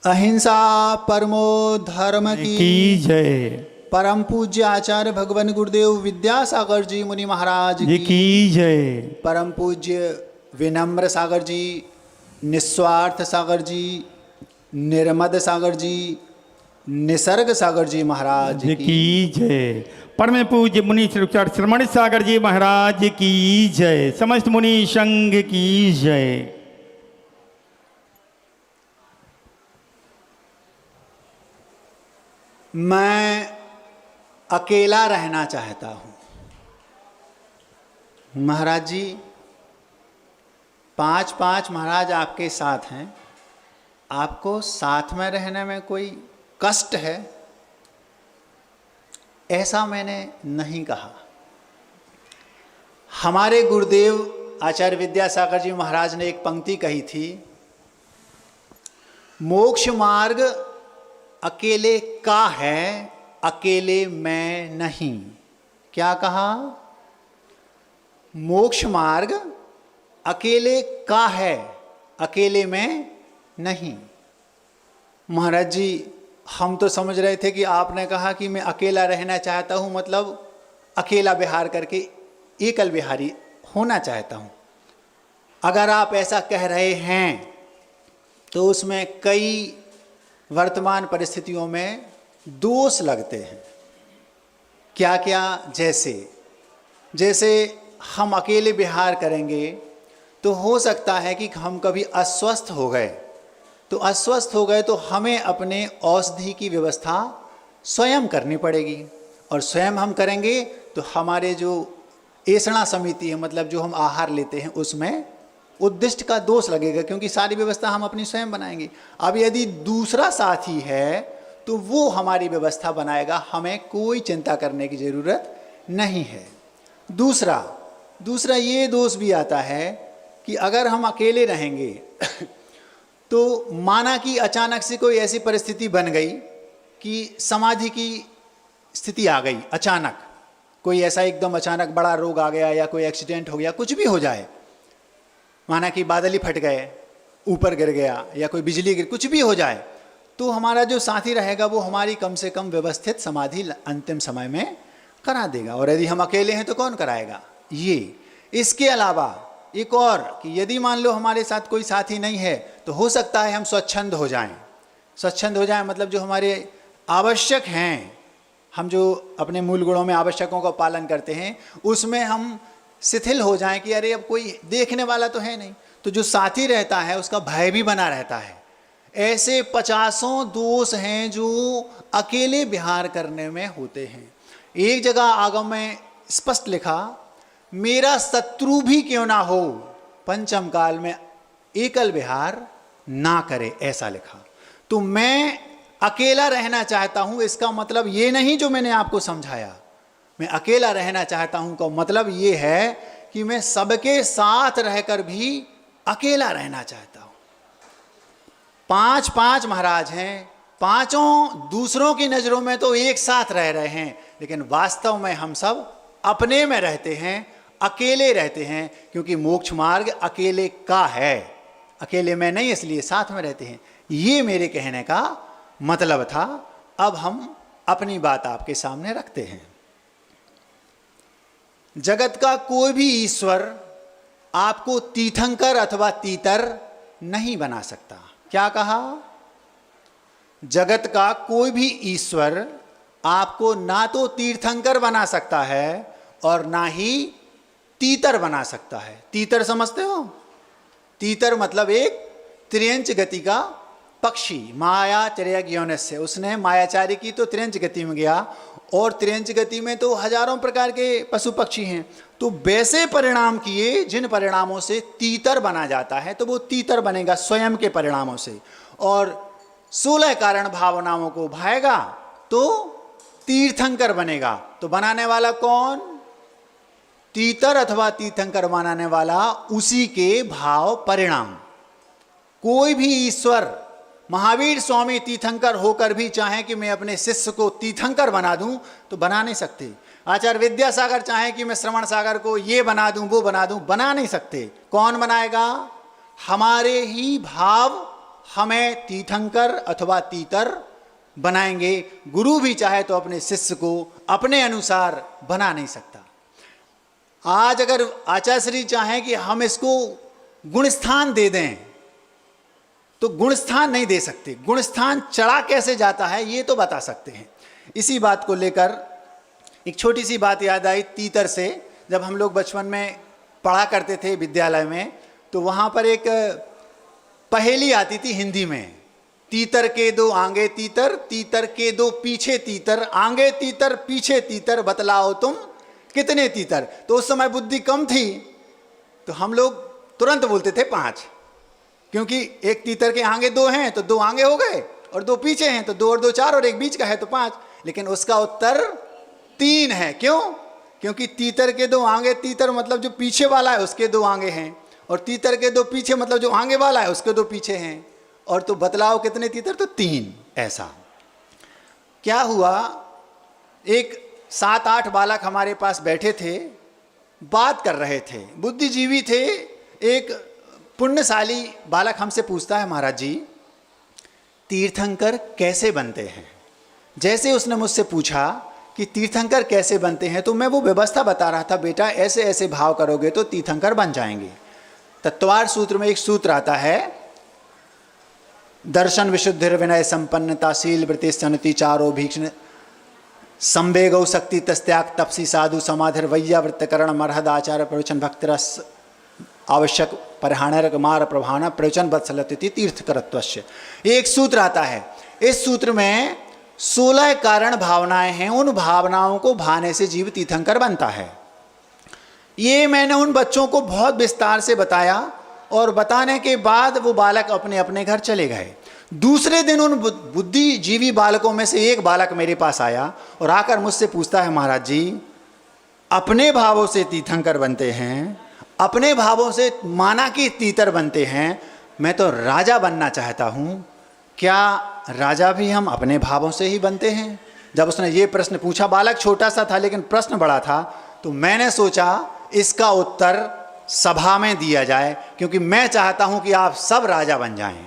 अहिंसा परमो धर्म की जय। परम पूज्य आचार्य भगवान गुरुदेव विद्यासागर जी मुनि महाराज की जय। परम पूज्य विनम्र सागर जी, निस्वार्थ सागर जी, निर्मद सागर जी, निसर्ग सागर जी महाराज की जय। परम पूज्य मुनि श्रमण सागर जी महाराज की जय। समस्त मुनि संघ की जय। मैं अकेला रहना चाहता हूँ। महाराज जी, 5-5 महाराज आपके साथ हैं, आपको साथ में रहने में कोई कष्ट है, ऐसा मैंने नहीं कहा। हमारे गुरुदेव आचार्य विद्यासागर जी महाराज ने एक पंक्ति कही थी, मोक्ष मार्ग अकेले का है, अकेले मैं नहीं। क्या कहा? मोक्ष मार्ग अकेले का है, अकेले में नहीं। महाराज जी, हम तो समझ रहे थे कि आपने कहा कि मैं अकेला रहना चाहता हूँ, मतलब अकेला विहार करके एकल विहारी होना चाहता हूँ। अगर आप ऐसा कह रहे हैं तो उसमें कई वर्तमान परिस्थितियों में दोष लगते हैं। क्या क्या? जैसे हम अकेले विहार करेंगे तो हो सकता है कि हम कभी अस्वस्थ हो गए, तो अस्वस्थ हो गए तो हमें अपने औषधि की व्यवस्था स्वयं करनी पड़ेगी, और स्वयं हम करेंगे तो हमारे जो ऐषणा समिति है, मतलब जो हम आहार लेते हैं, उसमें उद्दिष्ट का दोष लगेगा, क्योंकि सारी व्यवस्था हम अपनी स्वयं बनाएंगे। अब यदि दूसरा साथी है तो वो हमारी व्यवस्था बनाएगा, हमें कोई चिंता करने की ज़रूरत नहीं है। दूसरा ये दोष भी आता है कि अगर हम अकेले रहेंगे तो माना कि अचानक से कोई ऐसी परिस्थिति बन गई कि समाधि की स्थिति आ गई, अचानक कोई ऐसा एकदम अचानक बड़ा रोग आ गया, या कोई एक्सीडेंट हो गया, कुछ भी हो जाए, माना कि बादल ही फट गए, ऊपर गिर गया, या कोई बिजली गिर, कुछ भी हो जाए, तो हमारा जो साथी रहेगा वो हमारी कम से कम व्यवस्थित समाधि अंतिम समय में करा देगा। और यदि हम अकेले हैं तो कौन कराएगा? ये। इसके अलावा एक और कि यदि मान लो हमारे साथ कोई साथी नहीं है तो हो सकता है हम स्वच्छंद हो जाएं। स्वच्छंद हो जाएं मतलब जो हमारे आवश्यक हैं, हम जो अपने मूल गुणों में आवश्यकों का पालन करते हैं, उसमें हम शिथिल हो जाएं कि अरे अब कोई देखने वाला तो है नहीं, तो जो साथी रहता है उसका भय भी बना रहता है। ऐसे 50 दोष हैं जो अकेले विहार करने में होते हैं। एक जगह आगम में स्पष्ट लिखा, मेरा शत्रु भी क्यों ना हो, पंचम काल में एकल विहार ना करे, ऐसा लिखा। तो मैं अकेला रहना चाहता हूं, इसका मतलब ये नहीं जो मैंने आपको समझाया। मैं अकेला रहना चाहता हूं का मतलब ये है कि मैं सबके साथ रहकर भी अकेला रहना चाहता हूं। 5-5 महाराज हैं, पांचों दूसरों की नजरों में तो एक साथ रह रहे हैं, लेकिन वास्तव में हम सब अपने में रहते हैं, अकेले रहते हैं, क्योंकि मोक्ष मार्ग अकेले का है, अकेले में नहीं, इसलिए साथ में रहते हैं। ये मेरे कहने का मतलब था। अब हम अपनी बात आपके सामने रखते हैं। जगत का कोई भी ईश्वर आपको तीर्थंकर अथवा तीतर नहीं बना सकता। क्या कहा? जगत का कोई भी ईश्वर आपको ना तो तीर्थंकर बना सकता है और ना ही तीतर बना सकता है। तीतर समझते हो? तीतर मतलब एक त्रियंच गति का पक्षी, मायाचर्या से उसने मायाचारी की तो त्रियंच गति में गया, और त्रियंच गति में तो हजारों प्रकार के पशु पक्षी हैं। तो वैसे परिणाम किए जिन परिणामों से तीतर बना जाता है, तो वो तीतर बनेगा स्वयं के परिणामों से, और 16 कारण भावनाओं को भाएगा तो तीर्थंकर बनेगा। तो बनाने वाला कौन? तीतर अथवा तीर्थंकर बनाने वाला उसी के भाव परिणाम। कोई भी ईश्वर, महावीर स्वामी तीर्थंकर होकर भी चाहे कि मैं अपने शिष्य को तीर्थंकर बना दूं तो बना नहीं सकते। आचार्य विद्यासागर चाहे कि मैं श्रवण सागर को ये बना दूं वो बना दूं, बना नहीं सकते। कौन बनाएगा? हमारे ही भाव हमें तीर्थंकर अथवा तीतर बनाएंगे। गुरु भी चाहे तो अपने शिष्य को अपने अनुसार बना नहीं सकता। आज अगर आचार्य श्री चाहें कि हम इसको गुणस्थान दे दें तो गुणस्थान नहीं दे सकते। गुणस्थान चढ़ा कैसे जाता है ये तो बता सकते हैं। इसी बात को लेकर एक छोटी सी बात याद आई तीतर से। जब हम लोग बचपन में पढ़ा करते थे विद्यालय में, तो वहाँ पर एक पहेली आती थी हिंदी में, तीतर के दो आगे तीतर, तीतर के दो पीछे तीतर, आगे तीतर पीछे तीतर, बतलाओ तुम कितने तीतर। तो उस समय बुद्धि कम थी तो हम लोग तुरंत बोलते थे 5, क्योंकि एक तीतर के आगे 2 हैं तो 2 आगे हो गए, और 2 पीछे हैं तो 2 और 2 4, और एक बीच का है तो 5। लेकिन उसका उत्तर 3 है। क्यों? क्योंकि तीतर के 2 आगे तीतर मतलब जो पीछे वाला है उसके 2 आगे हैं, और तीतर के 2 पीछे मतलब जो आगे वाला है उसके 2 पीछे हैं। और तो बतलाओ कितने तीतर, तो 3। ऐसा क्या हुआ, एक 7-8 बालक हमारे पास बैठे थे, बात कर रहे थे, बुद्धिजीवी थे। एक पुण्यशाली बालक हमसे पूछता है, महाराज जी तीर्थंकर कैसे बनते हैं? जैसे उसने मुझसे पूछा कि तीर्थंकर कैसे बनते हैं तो मैं वो व्यवस्था बता रहा था, बेटा ऐसे ऐसे भाव करोगे तो तीर्थंकर बन जाएंगे। तत्वार सूत्र में एक सूत्र आता है, दर्शन विशुद्धिर विनय संपन्नताशील वृत्ति सनति चारो भीक्षण संवेगौ शक्ति तस्त्याग तपसी साधु समाधिर वैयावृत्तकरण मरहद आचार प्रवचन भक्तिरस आवश्यक परिहाणर मार प्रभान प्रवचन वत्सलति तीर्थकरत्वस्य। एक सूत्र आता है, इस सूत्र में 16 कारण भावनाएं हैं। उन भावनाओं को भाने से जीव तीर्थंकर बनता है। ये मैंने उन बच्चों को बहुत विस्तार से बताया, और बताने के बाद वो बालक अपने अपने घर चले गए। दूसरे दिन उन बुद्धिजीवी बालकों में से एक बालक मेरे पास आया और आकर मुझसे पूछता है, महाराज जी अपने भावों से तीर्थंकर बनते हैं, अपने भावों से माना कि तीतर बनते हैं, मैं तो राजा बनना चाहता हूँ, क्या राजा भी हम अपने भावों से ही बनते हैं? जब उसने ये प्रश्न पूछा, बालक छोटा सा था लेकिन प्रश्न बड़ा था, तो मैंने सोचा इसका उत्तर सभा में दिया जाए, क्योंकि मैं चाहता हूं कि आप सब राजा बन जाएं।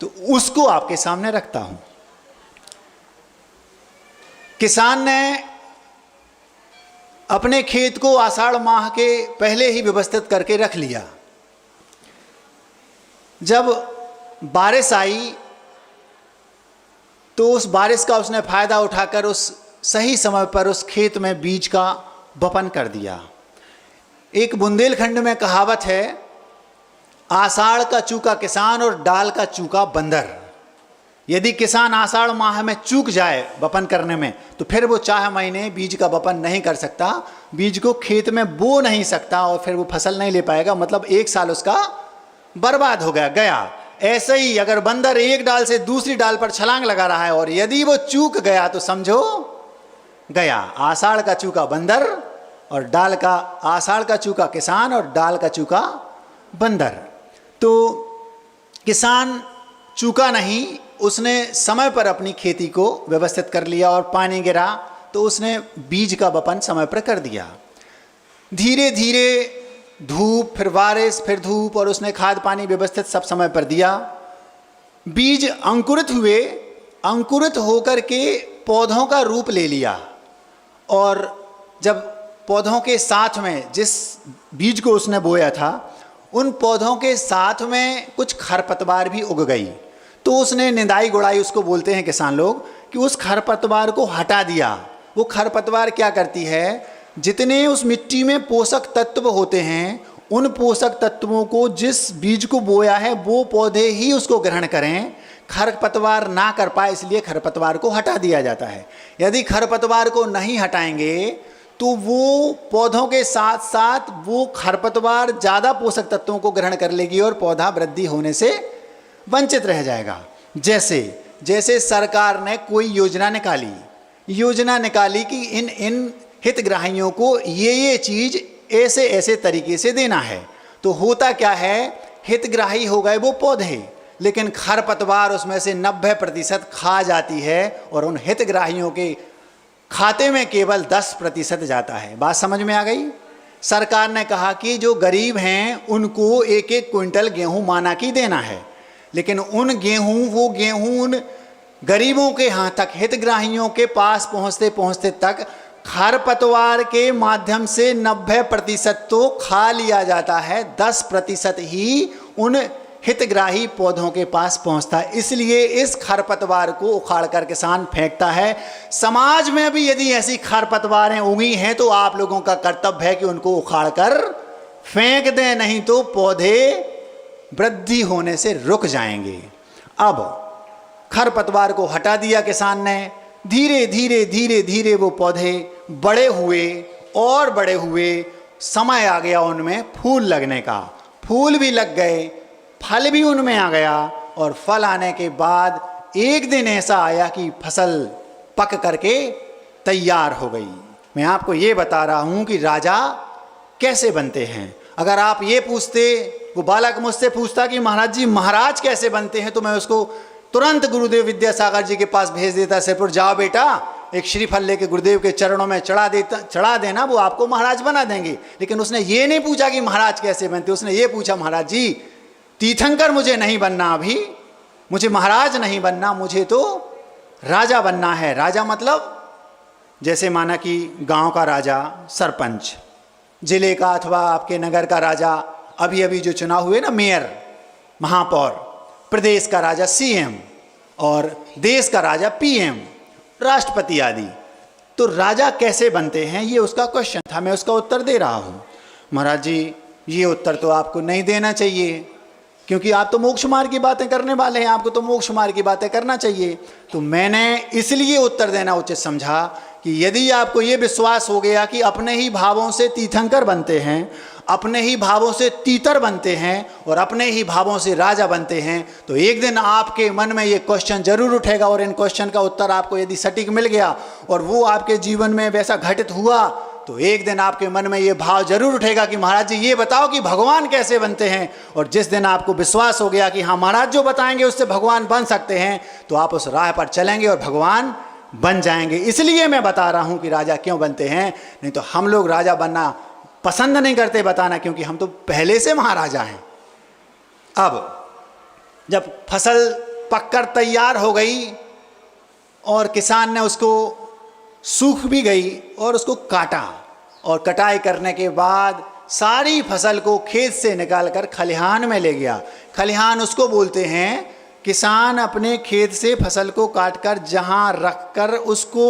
तो उसको आपके सामने रखता हूं। किसान ने अपने खेत को आषाढ़ माह के पहले ही व्यवस्थित करके रख लिया। जब बारिश आई तो उस बारिश का उसने फायदा उठाकर उस सही समय पर उस खेत में बीज का वपन कर दिया। एक बुंदेलखंड में कहावत है, आषाढ़ का चूका किसान और डाल का चूका बंदर। यदि किसान आषाढ़ माह में चूक जाए वपन करने में तो फिर वो 4 महीने बीज का वपन नहीं कर सकता, बीज को खेत में बो नहीं सकता, और फिर वो फसल नहीं ले पाएगा, मतलब 1 साल उसका बर्बाद हो गया। ऐसे ही अगर बंदर एक डाल से दूसरी डाल पर छलांग लगा रहा है और यदि वो चूक गया तो समझो गया। आषाढ़ का चूका बंदर और डाल का, आषाढ़ का चूका किसान और डाल का चूका बंदर। तो किसान चूका नहीं, उसने समय पर अपनी खेती को व्यवस्थित कर लिया, और पानी गिरा तो उसने बीज का वपन समय पर कर दिया। धीरे धीरे धूप, फिर बारिश, फिर धूप, और उसने खाद पानी व्यवस्थित सब समय पर दिया। बीज अंकुरित हुए, अंकुरित होकर के पौधों का रूप ले लिया, और जब पौधों के साथ में जिस बीज को उसने बोया था उन पौधों के साथ में कुछ खरपतवार भी उग गई, तो उसने निंदाई गुड़ाई उसको बोलते हैं किसान लोग, कि उस खरपतवार को हटा दिया। वो खरपतवार क्या करती है, जितने उस मिट्टी में पोषक तत्व होते हैं उन पोषक तत्वों को जिस बीज को बोया है वो पौधे ही उसको ग्रहण करें, खरपतवार ना कर पाए, इसलिए खरपतवार को हटा दिया जाता है। यदि खरपतवार को नहीं हटाएंगे तो वो पौधों के साथ साथ वो खरपतवार ज़्यादा पोषक तत्वों को ग्रहण कर लेगी और पौधा वृद्धि होने से वंचित रह जाएगा। जैसे सरकार ने कोई योजना निकाली कि इन हितग्राहियों को ये चीज़ ऐसे ऐसे तरीके से देना है, तो होता क्या है, हितग्राही हो गए वो पौधे, लेकिन खरपतवार उसमें से 90% खा जाती है और उन हितग्राहियों के खाते में केवल 10% जाता है। बात समझ में आ गई? सरकार ने कहा कि जो गरीब हैं उनको 1-1 क्विंटल गेहूं माना की देना है। लेकिन वो गेहूं उन गरीबों के हाथ तक, हितग्राहियों के पास पहुंचते पहुंचते तक खरपतवार के माध्यम से 90% तो खा लिया जाता है, 10% ही उन हितग्राही पौधों के पास पहुंचता है। इसलिए इस खरपतवार को उखाड़ कर किसान फेंकता है। समाज में भी यदि ऐसी खरपतवारें उगी हैं तो आप लोगों का कर्तव्य है कि उनको उखाड़ कर फेंक दें, नहीं तो पौधे वृद्धि होने से रुक जाएंगे। अब खरपतवार को हटा दिया किसान ने, धीरे धीरे धीरे धीरे वो पौधे बड़े हुए और बड़े हुए, समय आ गया उनमें फूल लगने का, फूल भी लग गए, फल भी उनमें आ गया, और फल आने के बाद एक दिन ऐसा आया कि फसल पक करके तैयार हो गई। मैं आपको ये बता रहा हूँ कि राजा कैसे बनते हैं। अगर आप ये पूछते, वो बालक मुझसे पूछता कि महाराज जी महाराज कैसे बनते हैं, तो मैं उसको तुरंत गुरुदेव विद्यासागर जी के पास भेज देता, सिरपुर जाओ बेटा, एक श्रीफल लेके गुरुदेव के चरणों में चढ़ा देना, वो आपको महाराज बना देंगे। लेकिन उसने ये नहीं पूछा कि महाराज कैसे बनते, उसने ये पूछा महाराज जी तीर्थंकर मुझे नहीं बनना, अभी मुझे महाराज नहीं बनना, मुझे तो राजा बनना है। राजा मतलब जैसे माना कि गांव का राजा सरपंच, जिले का अथवा आपके नगर का राजा, अभी अभी जो चुनाव हुए ना मेयर, महापौर, प्रदेश का राजा सीएम और देश का राजा पीएम, राष्ट्रपति आदि। तो राजा कैसे बनते हैं ये उसका क्वेश्चन था, मैं उसका उत्तर दे रहा हूँ। महाराज जी ये उत्तर तो आपको नहीं देना चाहिए, क्योंकि आप तो मोक्ष मार्ग की बातें करने वाले हैं, आपको तो मोक्ष मार्ग की बातें करना चाहिए। तो मैंने इसलिए उत्तर देना उचित समझा कि यदि आपको ये विश्वास हो गया कि अपने ही भावों से तीर्थंकर बनते हैं, अपने ही भावों से तीतर बनते हैं और अपने ही भावों से राजा बनते हैं, तो एक दिन आपके मन में ये क्वेश्चन जरूर उठेगा, और इन क्वेश्चन का उत्तर आपको यदि सटीक मिल गया और वो आपके जीवन में वैसा घटित हुआ, तो एक दिन आपके मन में ये भाव जरूर उठेगा कि महाराज जी ये बताओ कि भगवान कैसे बनते हैं। और जिस दिन आपको विश्वास हो गया कि हाँ महाराज जो बताएंगे उससे भगवान बन सकते हैं, तो आप उस राह पर चलेंगे और भगवान बन जाएंगे। इसलिए मैं बता रहा हूँ कि राजा क्यों बनते हैं, नहीं तो हम लोग राजा बनना पसंद नहीं करते बताना, क्योंकि हम तो पहले से महाराजा हैं। अब जब फसल पककर तैयार हो गई और किसान ने उसको सूख भी गई और उसको काटा, और कटाई करने के बाद सारी फसल को खेत से निकालकर खलिहान में ले गया। खलिहान उसको बोलते हैं, किसान अपने खेत से फसल को काटकर जहां रखकर उसको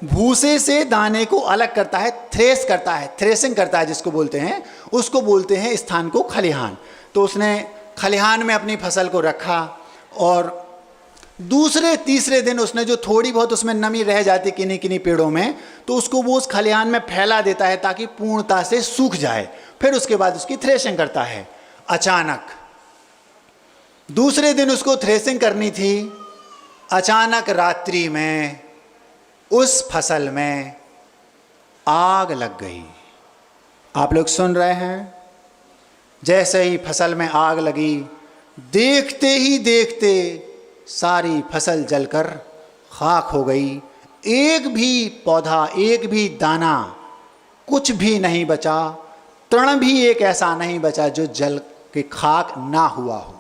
भूसे से दाने को अलग करता है, थ्रेस करता है, थ्रेसिंग करता है जिसको बोलते हैं, उसको बोलते हैं स्थान को खलिहान। तो उसने खलिहान में अपनी फसल को रखा और दूसरे तीसरे दिन उसने जो थोड़ी बहुत उसमें नमी रह जाती किन्हीं किन्हीं पेड़ों में, तो उसको वो उस खलिहान में फैला देता है ताकि पूर्णता से सूख जाए। फिर उसके बाद उसकी थ्रेसिंग करता है। अचानक दूसरे दिन उसको थ्रेसिंग करनी थी, अचानक रात्रि में उस फसल में आग लग गई। आप लोग सुन रहे हैं? जैसे ही फसल में आग लगी, देखते ही देखते सारी फसल जलकर खाक हो गई। एक भी पौधा, एक भी दाना, कुछ भी नहीं बचा, तृण भी एक ऐसा नहीं बचा जो जल के खाक ना हुआ हो।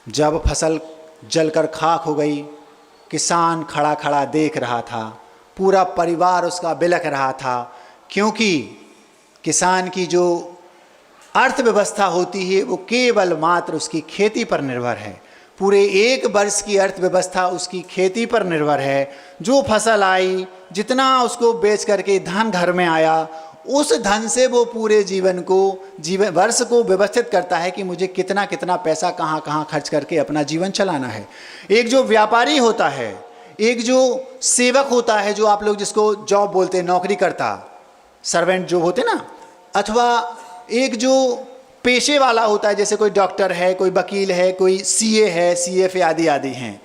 जब फसल जलकर खाक हो गई, किसान खड़ा खड़ा देख रहा था, पूरा परिवार उसका बिलख रहा था, क्योंकि किसान की जो अर्थव्यवस्था होती है वो केवल मात्र उसकी खेती पर निर्भर है। पूरे एक वर्ष की अर्थव्यवस्था उसकी खेती पर निर्भर है। जो फसल आई, जितना उसको बेच करके धन घर में आया, उस धन से वो पूरे वर्ष को व्यवस्थित करता है कि मुझे कितना कितना पैसा कहाँ कहाँ खर्च करके अपना जीवन चलाना है। एक जो व्यापारी होता है, एक जो सेवक होता है, जो आप लोग जिसको जॉब बोलते हैं, नौकरी करता, सर्वेंट जो होते ना, अथवा एक जो पेशे वाला होता है, जैसे कोई डॉक्टर है, कोई वकील है, कोई सीए है, सीएफए आदि आदि हैं,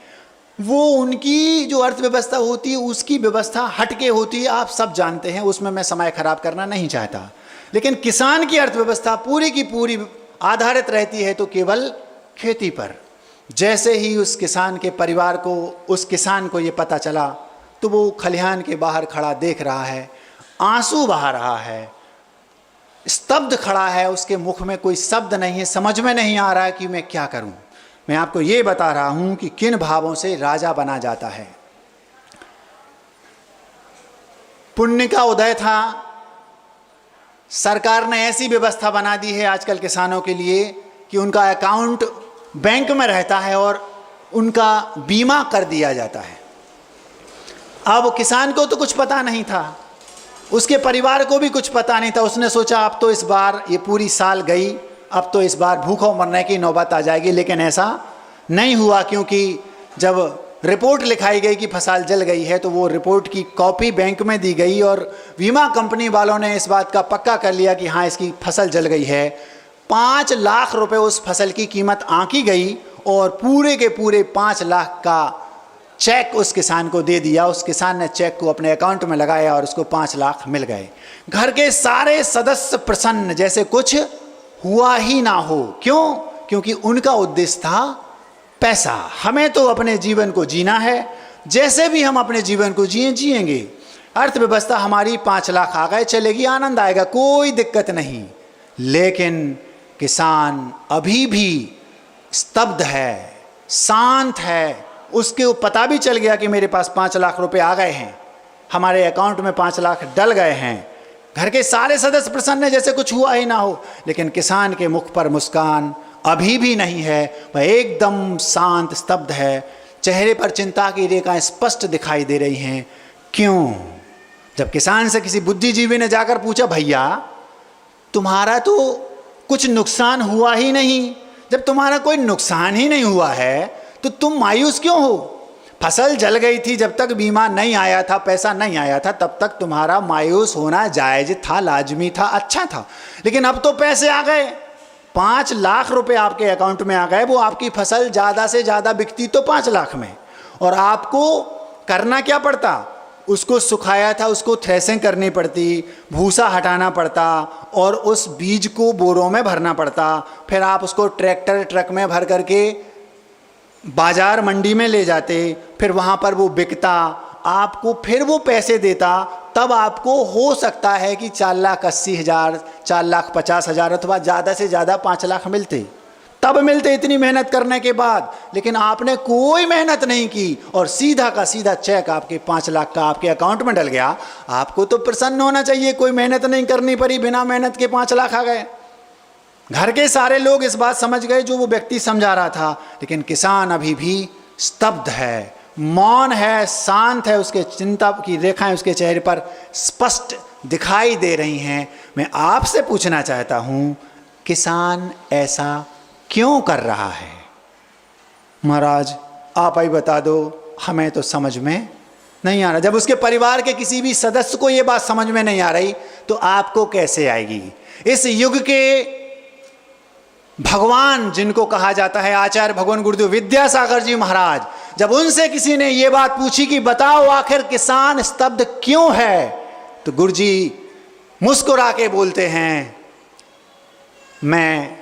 वो उनकी जो अर्थव्यवस्था होती है उसकी व्यवस्था हटके होती है। आप सब जानते हैं, उसमें मैं समय खराब करना नहीं चाहता। लेकिन किसान की अर्थव्यवस्था पूरी की पूरी आधारित रहती है तो केवल खेती पर। जैसे ही उस किसान के परिवार को, उस किसान को ये पता चला, तो वो खलिहान के बाहर खड़ा देख रहा है, आंसू बहा रहा है, स्तब्ध खड़ा है, उसके मुख में कोई शब्द नहीं है, समझ में नहीं आ रहा है कि मैं क्या करूं। मैं आपको ये बता रहा हूं कि किन भावों से राजा बना जाता है। पुण्य का उदय था, सरकार ने ऐसी व्यवस्था बना दी है आजकल किसानों के लिए कि उनका अकाउंट बैंक में रहता है और उनका बीमा कर दिया जाता है। अब किसान को तो कुछ पता नहीं था, उसके परिवार को भी कुछ पता नहीं था। उसने सोचा अब तो इस बार ये पूरी साल गई, अब तो इस बार भूखों मरने की नौबत आ जाएगी। लेकिन ऐसा नहीं हुआ, क्योंकि जब रिपोर्ट लिखाई गई कि फसल जल गई है तो वो रिपोर्ट की कॉपी बैंक में दी गई और बीमा कंपनी वालों ने इस बात का पक्का कर लिया कि हाँ इसकी फसल जल गई है। 5 लाख रुपए उस फसल की कीमत आंकी गई और पूरे के पूरे 5 लाख का चेक उस किसान को दे दिया। उस किसान ने चेक को अपने अकाउंट में लगाया और उसको 5 लाख मिल गए। घर के सारे सदस्य प्रसन्न, जैसे कुछ हुआ ही ना हो। क्यों? क्योंकि उनका उद्देश्य था पैसा। हमें तो अपने जीवन को जीना है, जैसे भी हम अपने जीवन को जिएंगे। अर्थव्यवस्था हमारी 5 लाख आ गए, चलेगी, आनंद आएगा, कोई दिक्कत नहीं। लेकिन किसान अभी भी स्तब्ध है, शांत है। उसके पता भी चल गया कि मेरे पास 5 लाख रुपए आ गए हैं, हमारे अकाउंट में 5 लाख डल गए हैं। घर के सारे सदस्य प्रसन्न है, जैसे कुछ हुआ ही ना हो। लेकिन किसान के मुख पर मुस्कान अभी भी नहीं है, वह एकदम शांत स्तब्ध है। चेहरे पर चिंता की रेखाएं स्पष्ट दिखाई दे रही हैं। क्यों? जब किसान से किसी बुद्धिजीवी ने जाकर पूछा, भैया तुम्हारा तो कुछ नुकसान हुआ ही नहीं, जब तुम्हारा कोई नुकसान ही नहीं हुआ है तो तुम मायूस क्यों हो? फसल जल गई थी, जब तक बीमा नहीं आया था, पैसा नहीं आया था, तब तक तुम्हारा मायूस होना जायज था, लाजमी था, अच्छा था। लेकिन अब तो पैसे आ गए, 5 लाख रुपए आपके अकाउंट में आ गए। वो आपकी फसल ज़्यादा से ज़्यादा बिकती तो 5 लाख में, और आपको करना क्या पड़ता? उसको सुखाया था, उसको थ्रेसिंग करनी पड़ती, भूसा हटाना पड़ता और उस बीज को बोरों में भरना पड़ता। फिर आप उसको ट्रैक्टर ट्रक में भर करके बाजार मंडी में ले जाते, फिर वहाँ पर वो बिकता, आपको फिर वो पैसे देता। तब आपको हो सकता है कि 4,80,000, 4,50,000 अथवा ज़्यादा से ज़्यादा 5 लाख मिलते। तब मिलते इतनी मेहनत करने के बाद। लेकिन आपने कोई मेहनत नहीं की और सीधा का सीधा चेक आपके 5 लाख का आपके अकाउंट में डल गया। आपको तो प्रसन्न होना चाहिए, कोई मेहनत नहीं करनी पड़ी, बिना मेहनत के 5 लाख आ गए। घर के सारे लोग इस बात समझ गए जो वो व्यक्ति समझा रहा था। लेकिन किसान अभी भी स्तब्ध है, मौन है, शांत है। उसके चिंता की रेखाएं उसके चेहरे पर स्पष्ट दिखाई दे रही हैं। मैं आपसे पूछना चाहता हूं, किसान ऐसा क्यों कर रहा है? महाराज आप ही बता दो, हमें तो समझ में नहीं आ रहा। जब उसके परिवार के किसी भी सदस्य को ये बात समझ में नहीं आ रही तो आपको कैसे आएगी? इस युग के भगवान जिनको कहा जाता है आचार्य भगवान गुरुदेव विद्यासागर जी महाराज, जब उनसे किसी ने ये बात पूछी कि बताओ आखिर किसान स्तब्ध क्यों है, तो गुरुजी मुस्कुरा के बोलते हैं, मैं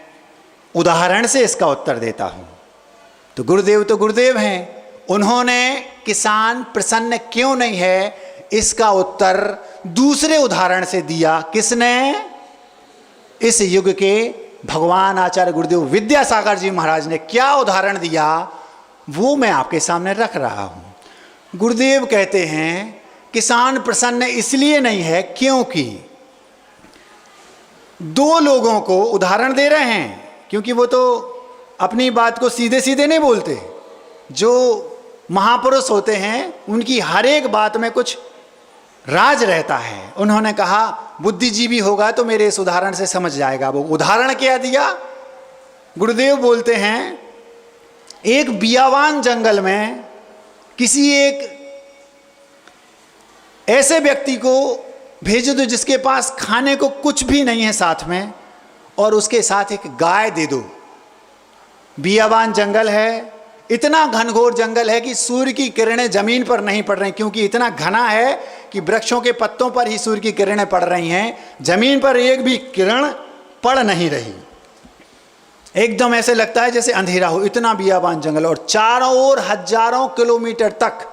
उदाहरण से इसका उत्तर देता हूं। तो गुरुदेव हैं, उन्होंने किसान प्रसन्न क्यों नहीं है इसका उत्तर दूसरे उदाहरण से दिया। किसने? इस युग के भगवान आचार्य गुरुदेव विद्यासागर जी महाराज ने क्या उदाहरण दिया वो मैं आपके सामने रख रहा हूं। गुरुदेव कहते हैं किसान प्रसन्न इसलिए नहीं है क्योंकि 2 लोगों को उदाहरण दे रहे हैं, क्योंकि वो तो अपनी बात को सीधे सीधे नहीं बोलते। जो महापुरुष होते हैं उनकी हर एक बात में कुछ राज रहता है। उन्होंने कहा बुद्धिजीवी होगा तो मेरे इस उदाहरण से समझ जाएगा। वो उदाहरण क्या दिया? गुरुदेव बोलते हैं एक बियावान जंगल में किसी एक ऐसे व्यक्ति को भेज दो जिसके पास खाने को कुछ भी नहीं है साथ में, और उसके साथ एक गाय दे दो। बियावान जंगल है, इतना घनघोर जंगल है कि सूर्य की किरणें जमीन पर नहीं पड़ रही, क्योंकि इतना घना है कि वृक्षों के पत्तों पर ही सूर्य की किरणें पड़ रही हैं, जमीन पर एक भी किरण पड़ नहीं रही। एकदम ऐसे लगता है जैसे अंधेरा हो, इतना बियाबान जंगल, और चारों ओर हजारों किलोमीटर तक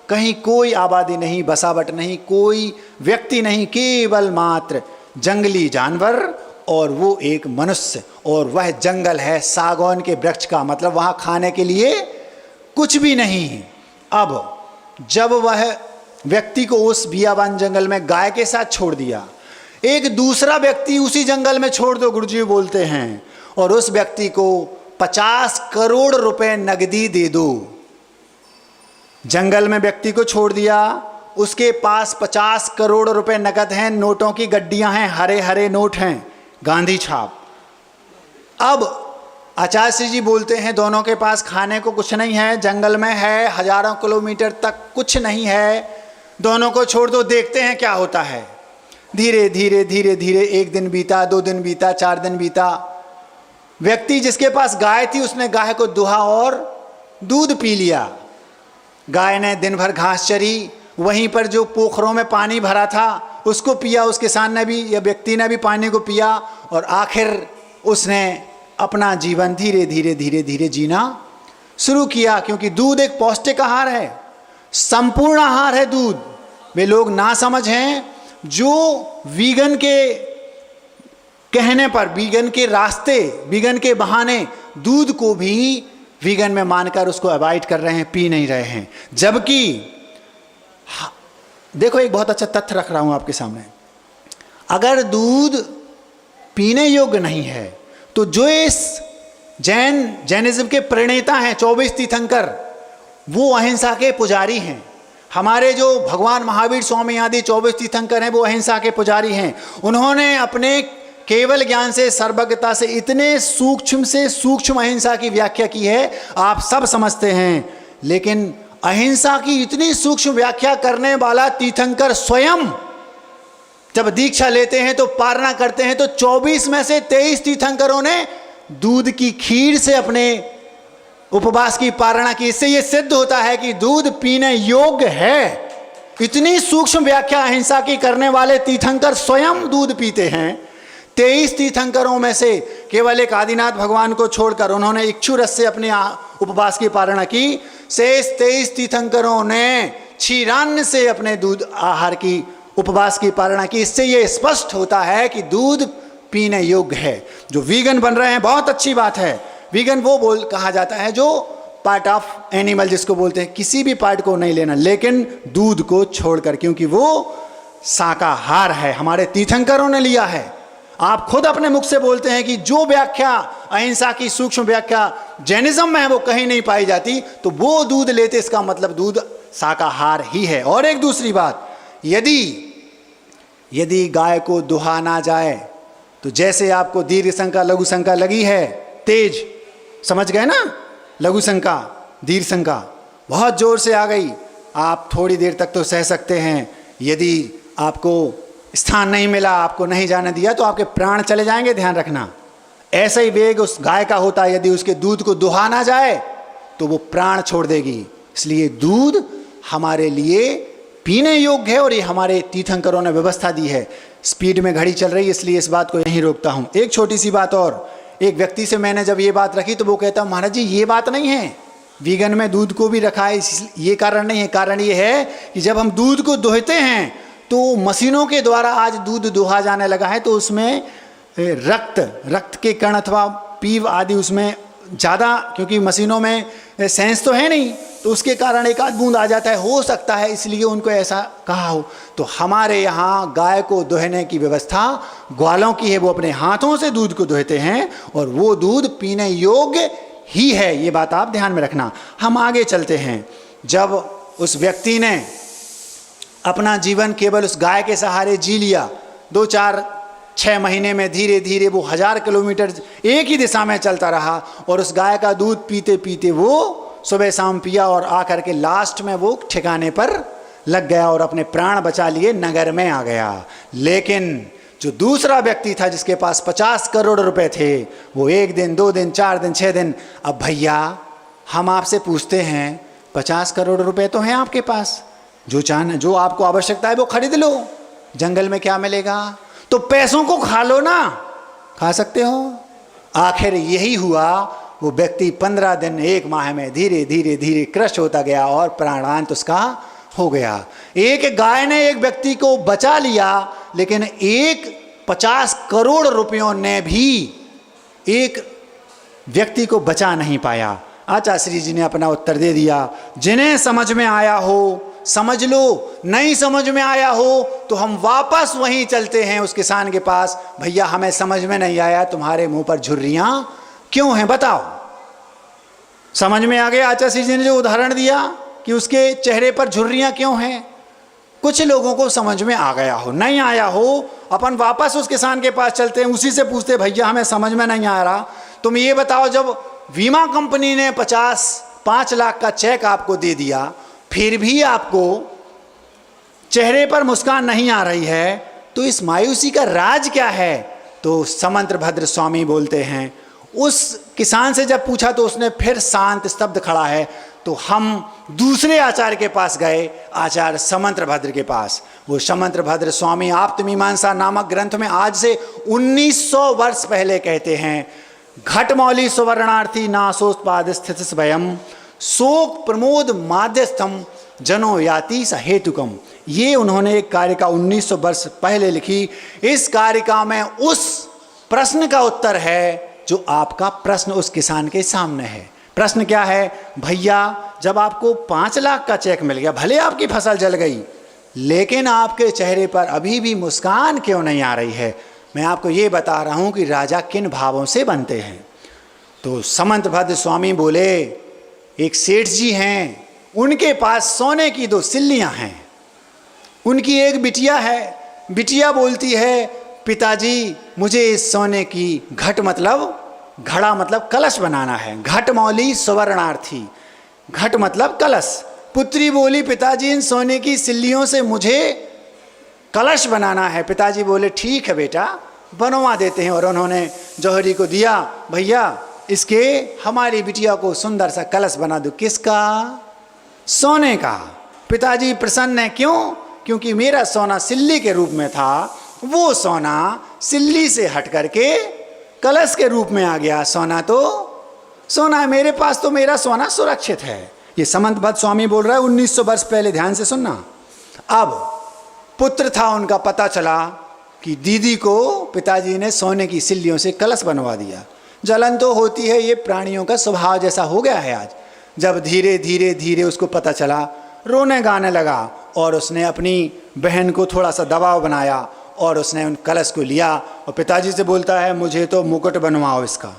कहीं कोई आबादी नहीं, बसावट नहीं, कोई व्यक्ति नहीं, केवल मात्र जंगली जानवर और वो एक मनुष्य, और वह जंगल है सागौन के वृक्ष का, मतलब वहां खाने के लिए कुछ भी नहीं। अब जब वह व्यक्ति को उस बियाबान जंगल में गाय के साथ छोड़ दिया, एक दूसरा व्यक्ति उसी जंगल में छोड़ दो, गुरुजी बोलते हैं, और उस व्यक्ति को 50 करोड़ रुपए नगदी दे दो। जंगल में व्यक्ति को छोड़ दिया, उसके पास 50 करोड़ रुपए नकद हैं, नोटों की गड्डियां हैं, हरे हरे नोट हैं, गांधी छाप। अब आचार्य जी बोलते हैं दोनों के पास खाने को कुछ नहीं है, जंगल में है, हजारों किलोमीटर तक कुछ नहीं है, दोनों को छोड़ दो, देखते हैं क्या होता है। धीरे धीरे धीरे धीरे 1 दिन बीता, 2 दिन बीता, 4 दिन बीता। व्यक्ति जिसके पास गाय थी उसने गाय को दुहा और दूध पी लिया। गाय ने दिन भर घास चरी, वहीं पर जो पोखरों में पानी भरा था उसको पिया, उस किसान ने भी या व्यक्ति ने भी पानी को पिया, और आखिर उसने अपना जीवन धीरे धीरे धीरे धीरे जीना शुरू किया। क्योंकि दूध एक पौष्टिक आहार है, संपूर्ण आहार है दूध। वे लोग ना समझ हैं जो वीगन के कहने पर, वीगन के रास्ते, वीगन के बहाने दूध को भी वीगन में मानकर उसको अवॉइड कर रहे हैं, पी नहीं रहे हैं। जबकि देखो, एक बहुत अच्छा तथ्य रख रहा हूं आपके सामने। अगर दूध पीने योग्य नहीं है तो जो इस जैनिज्म के प्रणेता हैं 24 तीर्थंकर, वो अहिंसा के पुजारी हैं। हमारे जो भगवान महावीर स्वामी आदि 24 तीर्थंकर हैं वो अहिंसा के पुजारी हैं। उन्होंने अपने केवल ज्ञान से, सर्वज्ञता से इतने सूक्ष्म से सूक्ष्म अहिंसा की व्याख्या की है, आप सब समझते हैं। लेकिन अहिंसा की इतनी सूक्ष्म व्याख्या करने वाला तीर्थंकर स्वयं जब दीक्षा लेते हैं तो पारणा करते हैं, तो 24 में से 23 तीर्थंकरों ने दूध की खीर से अपने उपवास की पारणा की। इससे यह सिद्ध होता है कि दूध पीने योग्य है। इतनी सूक्ष्म व्याख्या अहिंसा की करने वाले तीर्थंकर स्वयं दूध पीते हैं। 23 तीर्थंकरों में से केवल एक आदिनाथ भगवान को छोड़कर उन्होंने इक्षु रस से अपने उपवास की पारणा की। शेष 23 तीर्थंकरों ने क्षीरान्न से अपने दूध आहार की उपवास की पारणा की। इससे यह स्पष्ट होता है कि दूध पीने योग्य है। जो वीगन बन रहे हैं बहुत अच्छी बात है। वीगन वो कहा जाता है जो पार्ट ऑफ एनिमल जिसको बोलते हैं, किसी भी पार्ट को नहीं लेना, लेकिन दूध को छोड़कर, क्योंकि वो शाकाहार है। हमारे तीर्थंकरों ने लिया है। आप खुद अपने मुख से बोलते हैं कि जो व्याख्या अहिंसा की सूक्ष्म व्याख्या जैनिज्म में है वो कहीं नहीं पाई जाती, तो वो दूध लेते, इसका मतलब दूध शाकाहार ही है। और एक दूसरी बात, यदि गाय को दुहा ना जाए तो जैसे आपको दीर्घ शंका लघु शंका लगी है, तेज समझ गए ना, लघु शंका दीर्घ शंका बहुत जोर से आ गई, आप थोड़ी देर तक तो सह सकते हैं। यदि आपको स्थान नहीं मिला, आपको नहीं जाने दिया, तो आपके प्राण चले जाएंगे, ध्यान रखना। ऐसा ही वेग उस गाय का होता है। यदि उसके दूध को दुहा ना जाए तो वो प्राण छोड़ देगी। इसलिए दूध हमारे लिए पीने योग्य है, और ये हमारे तीर्थंकरों ने व्यवस्था दी है। स्पीड में घड़ी चल रही है इसलिए इस बात को यहीं रोकता हूँ। एक छोटी सी बात और, एक व्यक्ति से मैंने जब ये बात रखी तो वो कहता, महाराज जी ये बात नहीं है, वीगन में दूध को भी रखा है, ये कारण नहीं है। कारण ये है कि जब हम दूध को दोहते हैं तो मशीनों के द्वारा आज दूध दोहा जाने लगा है, तो उसमें रक्त के कण अथवा पीव आदि उसमें ज़्यादा, क्योंकि मशीनों में सेंस तो है नहीं, तो उसके कारण एक आध बूंद आ जाता है, हो सकता है इसलिए उनको ऐसा कहा हो। तो हमारे यहाँ गाय को दोहने की व्यवस्था ग्वालों की है। वो अपने हाथों से दूध को दोहते हैं और वो दूध पीने योग्य ही है। ये बात आप ध्यान में रखना। हम आगे चलते हैं। जब उस व्यक्ति ने अपना जीवन केवल उस गाय के सहारे जी लिया, 2, 4, 6 महीने में धीरे धीरे वो 1000 किलोमीटर एक ही दिशा में चलता रहा, और उस गाय का दूध पीते पीते वो सुबह शाम पिया, और आकर के लास्ट में वो ठिकाने पर लग गया और अपने प्राण बचा लिए, नगर में आ गया। लेकिन जो दूसरा व्यक्ति था जिसके पास 50 करोड़ रुपए थे, वो 1 दिन 2 दिन 4 दिन 6 दिन, अब भैया हम आपसे पूछते हैं 50 करोड़ रुपए तो हैं आपके पास, जो आपको आवश्यकता है वो खरीद लो, जंगल में क्या मिलेगा, तो पैसों को खा लो ना, खा सकते हो। आखिर यही हुआ। वो व्यक्ति 15 दिन 1 माह में धीरे धीरे धीरे क्रश होता गया और प्राणांत उसका हो गया। एक गाय ने एक व्यक्ति को बचा लिया, लेकिन एक 50 करोड़ रुपयों ने भी एक व्यक्ति को बचा नहीं पाया। आचार्य जी ने अपना उत्तर दे दिया, जिन्हें समझ में आया हो समझ लो, नहीं समझ में आया हो तो हम वापस वहीं चलते हैं उस किसान के पास। भैया हमें समझ में नहीं आया, तुम्हारे मुंह पर झुर्रियां क्यों हैं बताओ। समझ में आ गया आचार्य जी ने जो उदाहरण दिया कि उसके चेहरे पर झुर्रियां क्यों हैं। कुछ लोगों को समझ में आ गया हो, नहीं आया हो, अपन वापस उस किसान के पास चलते हैं, उसी से पूछते भैया हमें समझ में नहीं आ रहा, तुम ये बताओ, जब बीमा कंपनी ने 5 लाख का चेक आपको दे दिया फिर भी आपको चेहरे पर मुस्कान नहीं आ रही है, तो इस मायूसी का राज क्या है। तो समंतभद्र स्वामी बोलते हैं, उस किसान से जब पूछा तो उसने फिर शांत स्तब्ध खड़ा है। तो हम दूसरे आचार्य के पास गए, आचार्य समंतभद्र के पास। वो समंतभद्र स्वामी आप्तमीमांसा नामक ग्रंथ में आज से 1900 वर्ष पहले कहते हैं, घटमौली सुवर्णार्थी नासोत्पाद स्थित स्वयं शोक प्रमोद माध्यस्थम जनो याति सहेतुकम। ये उन्होंने एक कारिका 1900 वर्ष पहले लिखी। इस कारिका में उस प्रश्न का उत्तर है जो आपका प्रश्न उस किसान के सामने है। प्रश्न क्या है, भैया जब आपको 5 लाख का चेक मिल गया, भले आपकी फसल जल गई, लेकिन आपके चेहरे पर अभी भी मुस्कान क्यों नहीं आ रही है। मैं आपको ये बता रहा हूँ कि राजा किन भावों से बनते हैं। तो समंतभद्र स्वामी बोले, एक सेठ जी हैं, उनके पास सोने की 2 सिल्लियाँ हैं, उनकी एक बिटिया है। बिटिया बोलती है, पिताजी मुझे इस सोने की घट मतलब घड़ा मतलब कलश बनाना है, घटमौली सुवर्णार्थी, घट मतलब कलश। पुत्री बोली, पिताजी इन सोने की सिल्लियों से मुझे कलश बनाना है। पिताजी बोले ठीक है बेटा बनवा देते हैं, और उन्होंने जौहरी को दिया, भैया इसके हमारी बिटिया को सुंदर सा कलश बना दो। किसका? सोने का। पिताजी प्रसन्न है, क्यों? क्योंकि मेरा सोना सिल्ली के रूप में था, वो सोना सिल्ली से हट करके कलश के रूप में आ गया। सोना तो सोना है मेरे पास, तो मेरा सोना सुरक्षित है। ये समंतभद्र स्वामी बोल रहा है 1900 वर्ष पहले, ध्यान से सुनना। अब पुत्र था उनका, पता चला कि दीदी को पिताजी ने सोने की सिल्लियों से कलश बनवा दिया। जलन तो होती है, ये प्राणियों का स्वभाव जैसा हो गया है आज। जब धीरे धीरे धीरे उसको पता चला, रोने गाने लगा, और उसने अपनी बहन को थोड़ा सा दबाव बनाया और उसने उन कलश को लिया और पिताजी से बोलता है मुझे तो मुकुट बनवाओ इसका।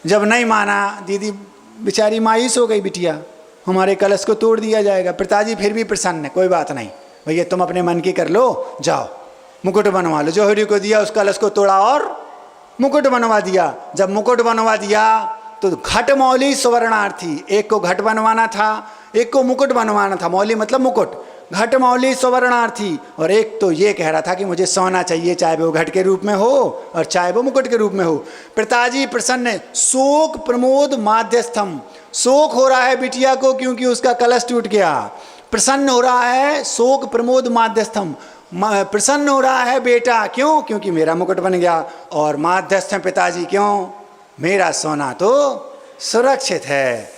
जब नहीं माना, दीदी बेचारी मायूस हो गई, बिटिया हमारे कलश को तोड़ दिया जाएगा। पिताजी फिर भी प्रसन्न है, कोई बात नहीं भैया तुम अपने मन की कर लो, जाओ मुकुट बनवा लो। जौहरी को दिया, उस कलश को तोड़ा और मुकुट बनवा दिया। जब मुकुट बनवा दिया तो घटमौली सुवर्णार्थी, एक को घट बनवाना था, एक को मुकुट बनवाना था। मौली मतलब मुकुट, घटमौली सुवर्णार्थी, और एक तो ये कह रहा था कि मुझे सोना चाहिए, चाहे वो घट के रूप में हो और चाहे वो मुकुट के रूप में हो। पिताजी प्रसन्न, शोक प्रमोद माध्यस्थम, शोक हो रहा है बिटिया को क्योंकि उसका कलश टूट गया। प्रसन्न हो रहा है, शोक प्रमोद माध्यस्थम, प्रसन्न हो रहा है बेटा, क्यों? क्योंकि मेरा मुकुट बन गया। और माध्यस्थ पिताजी, क्यों? मेरा सोना तो सुरक्षित है।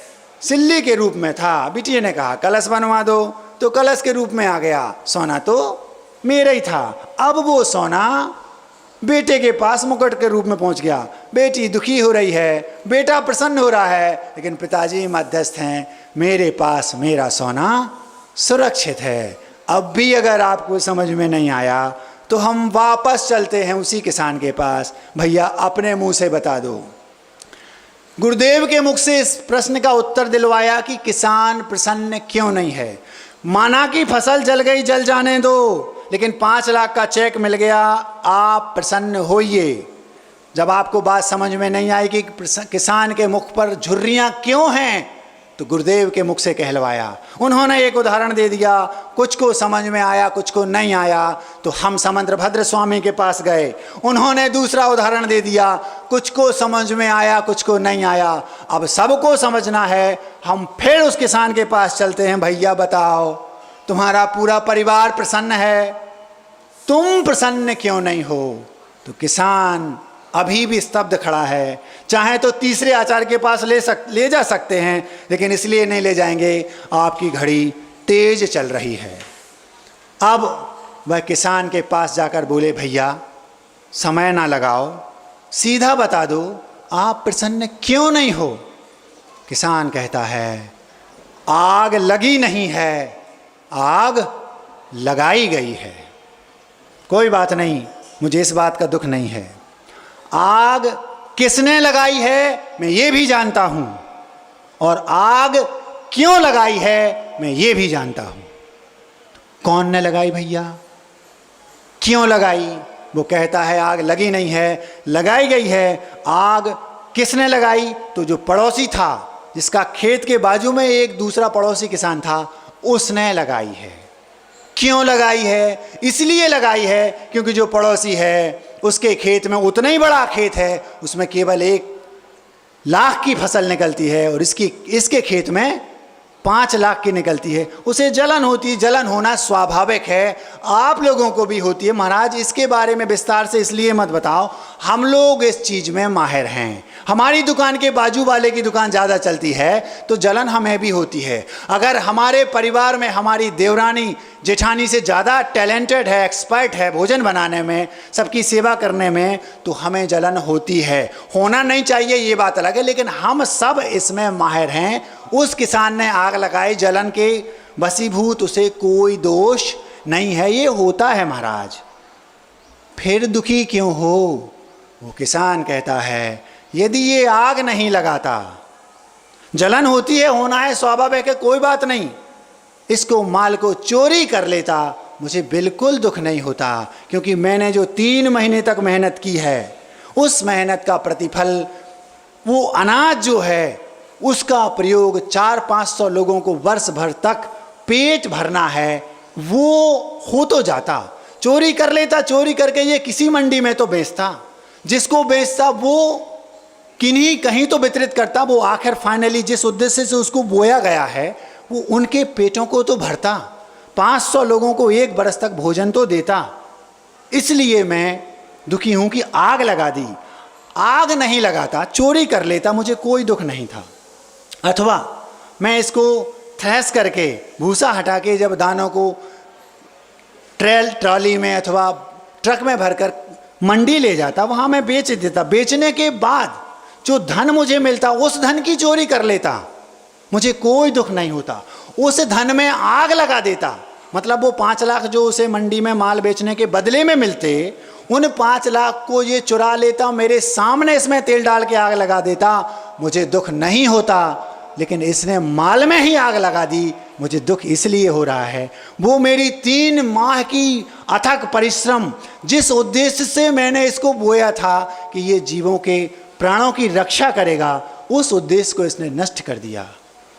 सिल्ली के रूप में था, बिटिया ने कहा कलश बनवा दो, तो कलश के रूप में आ गया। सोना तो मेरा ही था, अब वो सोना बेटे के पास मुकुट के रूप में पहुंच गया। बेटी दुखी हो रही है, बेटा प्रसन्न हो रहा है, लेकिन पिताजी मध्यस्थ हैं, मेरे पास मेरा सोना सुरक्षित है। अब भी अगर आपको समझ में नहीं आया तो हम वापस चलते हैं उसी किसान के पास। भैया अपने मुंह से बता दो। गुरुदेव के मुख से इस प्रश्न का उत्तर दिलवाया कि किसान प्रसन्न क्यों नहीं है। माना कि फसल जल गई, जल जाने दो, लेकिन 5 लाख का चेक मिल गया, आप प्रसन्न होइए। जब आपको बात समझ में नहीं आई कि किसान के मुख पर झुर्रियां क्यों हैं, तो गुरुदेव के मुख से कहलवाया। उन्होंने एक उदाहरण दे दिया, कुछ को समझ में आया, कुछ को नहीं आया। तो हम समंतभद्र स्वामी के पास गए, उन्होंने दूसरा उदाहरण दे दिया, कुछ को समझ में आया, कुछ को नहीं आया। अब सबको समझना है, हम फिर उस किसान के पास चलते हैं। भैया बताओ, तुम्हारा पूरा परिवार प्रसन्न है, तुम प्रसन्न क्यों नहीं हो? तो किसान अभी भी स्तब्ध खड़ा है। चाहे तो तीसरे आचार्य के पास ले जा सकते हैं, लेकिन इसलिए नहीं ले जाएंगे, आपकी घड़ी तेज चल रही है। अब वह किसान के पास जाकर बोले, भैया समय ना लगाओ, सीधा बता दो आप प्रसन्न क्यों नहीं हो। किसान कहता है, आग लगी नहीं है, आग लगाई गई है। कोई बात नहीं, मुझे इस बात का दुख नहीं है। आग किसने लगाई है मैं ये भी जानता हूं, और आग क्यों लगाई है मैं ये भी जानता हूं। कौन ने लगाई भैया, क्यों लगाई? वो कहता है आग लगी नहीं है, लगाई गई है। आग किसने लगाई? तो जो पड़ोसी था, जिसका खेत के बाजू में एक दूसरा पड़ोसी किसान था, उसने लगाई है। क्यों लगाई है? इसलिए लगाई है क्योंकि जो पड़ोसी है उसके खेत में उतना ही बड़ा खेत है, उसमें केवल 1 लाख की फसल निकलती है और इसके खेत में 5 लाख की निकलती है। उसे जलन होती है, जलन होना स्वाभाविक है, आप लोगों को भी होती है। महाराज इसके बारे में विस्तार से इसलिए मत बताओ, हम लोग इस चीज़ में माहिर हैं। हमारी दुकान के बाजू वाले की दुकान ज़्यादा चलती है तो जलन हमें भी होती है। अगर हमारे परिवार में हमारी देवरानी जेठानी से ज़्यादा टैलेंटेड है, एक्सपर्ट है भोजन बनाने में, सबकी सेवा करने में, तो हमें जलन होती है। होना नहीं चाहिए ये बात अलग है, लेकिन हम सब इसमें माहिर हैं। उस किसान ने आग लगाई, जलन के वशीभूत, उसे कोई दोष नहीं है, ये होता है महाराज। फिर दुखी क्यों हो? वो किसान कहता है, यदि ये आग नहीं लगाता, जलन होती है, होना है, स्वाभाविक है, कोई बात नहीं, इसको माल को चोरी कर लेता, मुझे बिल्कुल दुख नहीं होता, क्योंकि मैंने जो 3 महीने तक मेहनत की है, उस मेहनत का प्रतिफल, वो अनाज जो है उसका प्रयोग 400-500 लोगों को वर्ष भर तक पेट भरना है, वो हो तो जाता। चोरी कर लेता, चोरी करके ये किसी मंडी में तो बेचता, जिसको बेचता वो किन्हीं कहीं तो वितरित करता, वो आखिर फाइनली जिस उद्देश्य से उसको बोया गया है वो उनके पेटों को तो भरता, 500 लोगों को 1 बरस तक भोजन तो देता। इसलिए मैं दुखी हूं कि आग लगा दी। आग नहीं लगाता, चोरी कर लेता, मुझे कोई दुख नहीं था। अथवा मैं इसको थ्रेस करके, भूसा हटा के, जब दानों को ट्रॉली में अथवा ट्रक में भरकर मंडी ले जाता, वहाँ मैं बेच देता। बेचने के बाद जो धन मुझे मिलता, उस धन की चोरी कर लेता, मुझे कोई दुख नहीं होता। उस धन में आग लगा देता, मतलब वो 5 लाख जो उसे मंडी में माल बेचने के बदले में मिलते, उन 5 लाख को ये चुरा लेता, मेरे सामने इसमें तेल डाल के आग लगा देता, मुझे दुख नहीं होता। लेकिन इसने माल में ही आग लगा दी, मुझे दुख इसलिए हो रहा है। वो मेरी 3 माह की अथक परिश्रम, जिस उद्देश्य से मैंने इसको बोया था कि ये जीवों के प्राणों की रक्षा करेगा, उस उद्देश्य को इसने नष्ट कर दिया।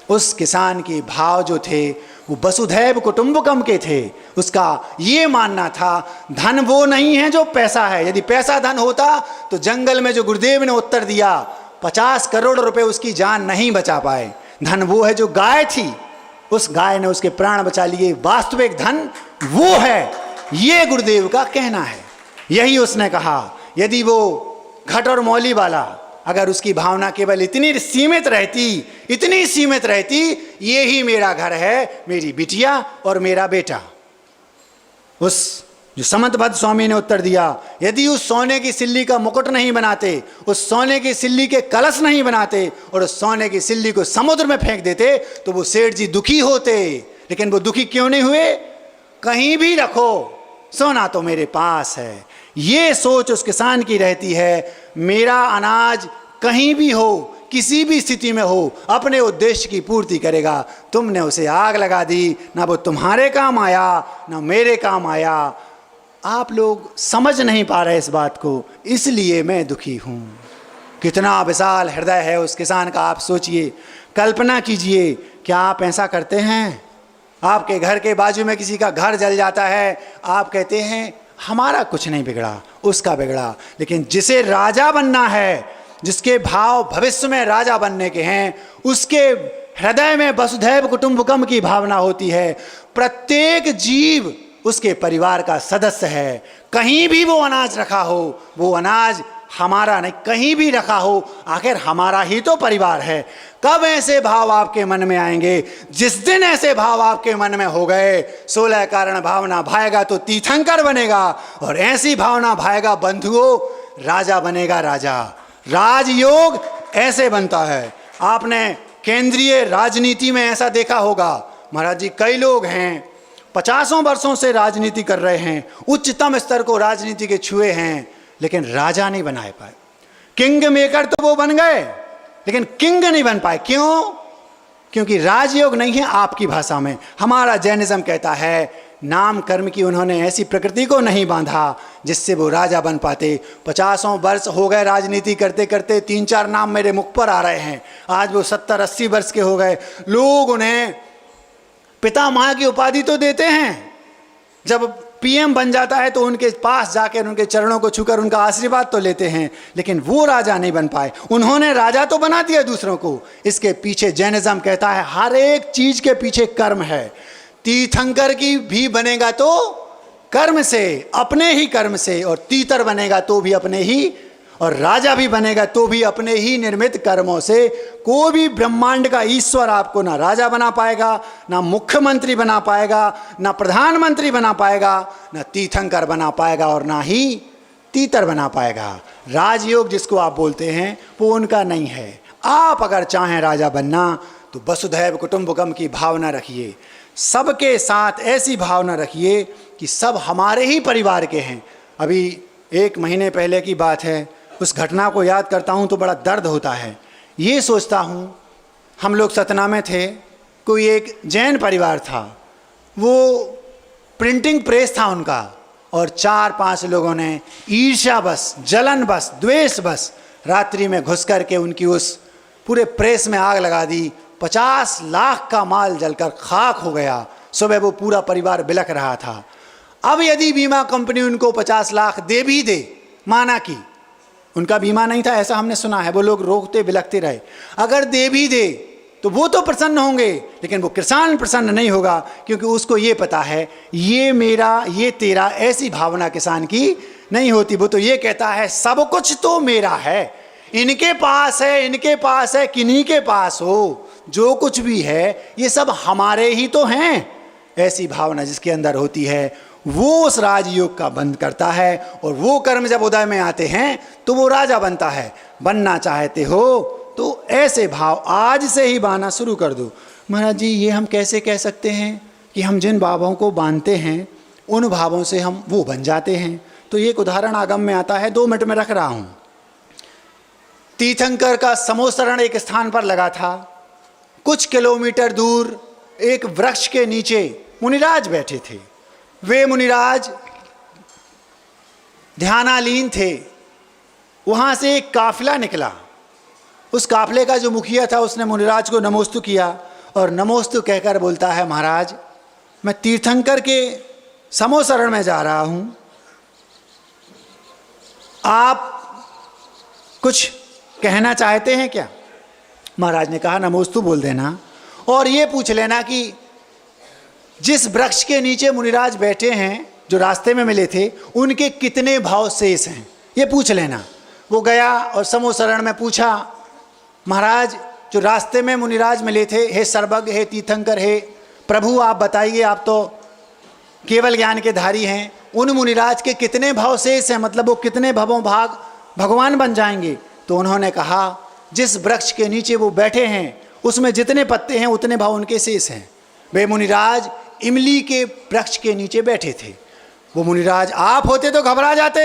उस किसान के भाव जो थे वो वसुधैव कुटुंबकम के थे। उसका ये मानना था धन वो नहीं है जो पैसा है। यदि पैसा धन होता तो जंगल में जो गुरुदेव ने उत्तर दिया, 50 करोड़ रुपए उसकी जान नहीं बचा पाए। धन वो है जो गाय थी, उस गाय ने उसके प्राण बचा लिए। वास्तविक धन वो है, ये गुरुदेव का कहना है। यही उसने कहा, यदि वो घट और मौली वाला, अगर उसकी भावना केवल इतनी सीमित रहती, ये ही मेरा घर है, मेरी बिटिया और मेरा बेटा। उस जो समंतभद्र स्वामी ने उत्तर दिया, यदि उस सोने की सिल्ली का मुकुट नहीं बनाते, उस सोने की सिल्ली के कलश नहीं बनाते और उस सोने की सिल्ली को समुद्र में फेंक देते, तो वो सेठ जी दुखी होते। लेकिन वो दुखी क्यों नहीं हुए? कहीं भी रखो, सोना तो मेरे पास है। ये सोच उस किसान की रहती है, मेरा अनाज कहीं भी हो, किसी भी स्थिति में हो, अपने उद्देश्य की पूर्ति करेगा। तुमने उसे आग लगा दी, ना वो तुम्हारे काम आया ना मेरे काम आया। आप लोग समझ नहीं पा रहे इस बात को, इसलिए मैं दुखी हूँ। कितना विशाल हृदय है उस किसान का, आप सोचिए, कल्पना कीजिए। क्या आप ऐसा करते हैं? आपके घर के बाजू में किसी का घर जल जाता है, आप कहते हैं हमारा कुछ नहीं बिगड़ा, उसका बिगड़ा। लेकिन जिसे राजा बनना है, जिसके भाव भविष्य में राजा बनने के हैं, उसके हृदय में वसुधैव कुटुंबकम की भावना होती है। प्रत्येक जीव उसके परिवार का सदस्य है। कहीं भी वो अनाज रखा हो, वो अनाज हमारा नहीं, कहीं भी रखा हो, आखिर हमारा ही तो परिवार है। कब ऐसे भाव आपके मन में आएंगे? जिस दिन ऐसे भाव आपके मन में हो गए, 16 कारण भावना भाएगा तो तीर्थंकर बनेगा, और ऐसी भावना भाएगा बंधुओं, राजा बनेगा राजा। राजयोग ऐसे बनता है। आपने केंद्रीय राजनीति में ऐसा देखा होगा महाराज जी, कई लोग हैं 50 वर्षों से राजनीति कर रहे हैं, उच्चतम स्तर को राजनीति के छुए हैं, लेकिन राजा नहीं बनाए पाए। किंग मेकर तो वो बन गए, लेकिन किंग नहीं बन पाए। क्यों? क्योंकि राजयोग नहीं है आपकी भाषा में। हमारा जैनिज्म कहता है नाम कर्म की उन्होंने ऐसी प्रकृति को नहीं बांधा जिससे वो राजा बन पाते। 50 वर्ष हो गए राजनीति करते करते, 3-4 नाम मेरे मुख पर आ रहे हैं। आज वो 70-80 वर्ष के हो गए। लोग उन्हें पितामह की उपाधि तो देते हैं, जब पीएम बन जाता है तो उनके पास जाकर उनके चरणों को छूकर उनका आशीर्वाद तो लेते हैं, लेकिन वो राजा नहीं बन पाए। उन्होंने राजा तो बना दिया दूसरों को। इसके पीछे जैनिज्म कहता है हर एक चीज के पीछे कर्म है। तीर्थंकर की भी बनेगा तो कर्म से, अपने ही कर्म से, और तीतर बनेगा तो भी अपने ही, और राजा भी बनेगा तो भी अपने ही निर्मित कर्मों से। कोई भी ब्रह्मांड का ईश्वर आपको ना राजा बना पाएगा, ना मुख्यमंत्री बना पाएगा, ना प्रधानमंत्री बना पाएगा, ना तीर्थंकर बना पाएगा, और ना ही तीतर बना पाएगा। राजयोग जिसको आप बोलते हैं वो उनका नहीं है। आप अगर चाहें राजा बनना तो वसुधैव कुटुंबकम की भावना रखिए, सबके साथ ऐसी भावना रखिए कि सब हमारे ही परिवार के हैं। अभी 1 महीने पहले की बात है, उस घटना को याद करता हूँ तो बड़ा दर्द होता है। ये सोचता हूँ, हम लोग सतना में थे, कोई एक जैन परिवार था, वो प्रिंटिंग प्रेस था उनका, और 4-5 लोगों ने ईर्ष्या बस, जलन बस, द्वेष बस रात्रि में घुस करके उनकी उस पूरे प्रेस में आग लगा दी। 50 लाख का माल जलकर खाक हो गया। सुबह वो पूरा परिवार बिलख रहा था। अब यदि बीमा कंपनी उनको 50 लाख दे भी दे, माना कि उनका बीमा नहीं था, ऐसा हमने सुना है, वो लोग रोकते बिलखते रहे, अगर दे भी दे तो वो तो प्रसन्न होंगे, लेकिन वो किसान प्रसन्न नहीं होगा, क्योंकि उसको ये पता है ये मेरा, ये तेरा, ऐसी भावना किसान की नहीं होती। वो तो ये कहता है सब कुछ तो मेरा है, इनके पास है, इनके पास है, किन्हीं के पास हो, जो कुछ भी है ये सब हमारे ही तो हैं। ऐसी भावना जिसके अंदर होती है वो उस राजयोग का बंद करता है, और वो कर्म जब उदय में आते हैं तो वो राजा बनता है। बनना चाहते हो तो ऐसे भाव आज से ही बांधना शुरू कर दो। महाराज जी, ये हम कैसे कह सकते हैं कि हम जिन भावों को बांधते हैं उन भावों से हम वो बन जाते हैं? तो ये एक उदाहरण आगम में आता है, 2 मिनट में रख रहा हूँ। तीर्थंकर का समोसरण एक स्थान पर लगा था। कुछ किलोमीटर दूर एक वृक्ष के नीचे मुनिराज बैठे थे। वे मुनिराज ध्यानालीन थे। वहाँ से एक काफिला निकला। उस काफिले का जो मुखिया था उसने मुनिराज को नमोस्तु किया, और नमोस्तु कहकर बोलता है, महाराज मैं तीर्थंकर के समोसरण में जा रहा हूँ, आप कुछ कहना चाहते हैं क्या? महाराज ने कहा नमोस्तु बोल देना, और ये पूछ लेना कि जिस वृक्ष के नीचे मुनिराज बैठे हैं, जो रास्ते में मिले थे, उनके कितने भाव शेष हैं, ये पूछ लेना। वो गया और समोसरण में पूछा, महाराज जो रास्ते में मुनिराज मिले थे, हे सर्वज्ञ, हे तीर्थंकर, हे प्रभु आप बताइए, आप तो केवल ज्ञान के धारी हैं, उन मुनिराज के कितने भाव शेष हैं, मतलब वो कितने भवों भाग भगवान बन जाएंगे? तो उन्होंने कहा जिस वृक्ष के नीचे वो बैठे हैं उसमें जितने पत्ते हैं उतने भाव उनके शेष हैं। वे मुनिराज इमली के वृक्ष के नीचे बैठे थे। वो मुनिराज आप होते तो घबरा जाते।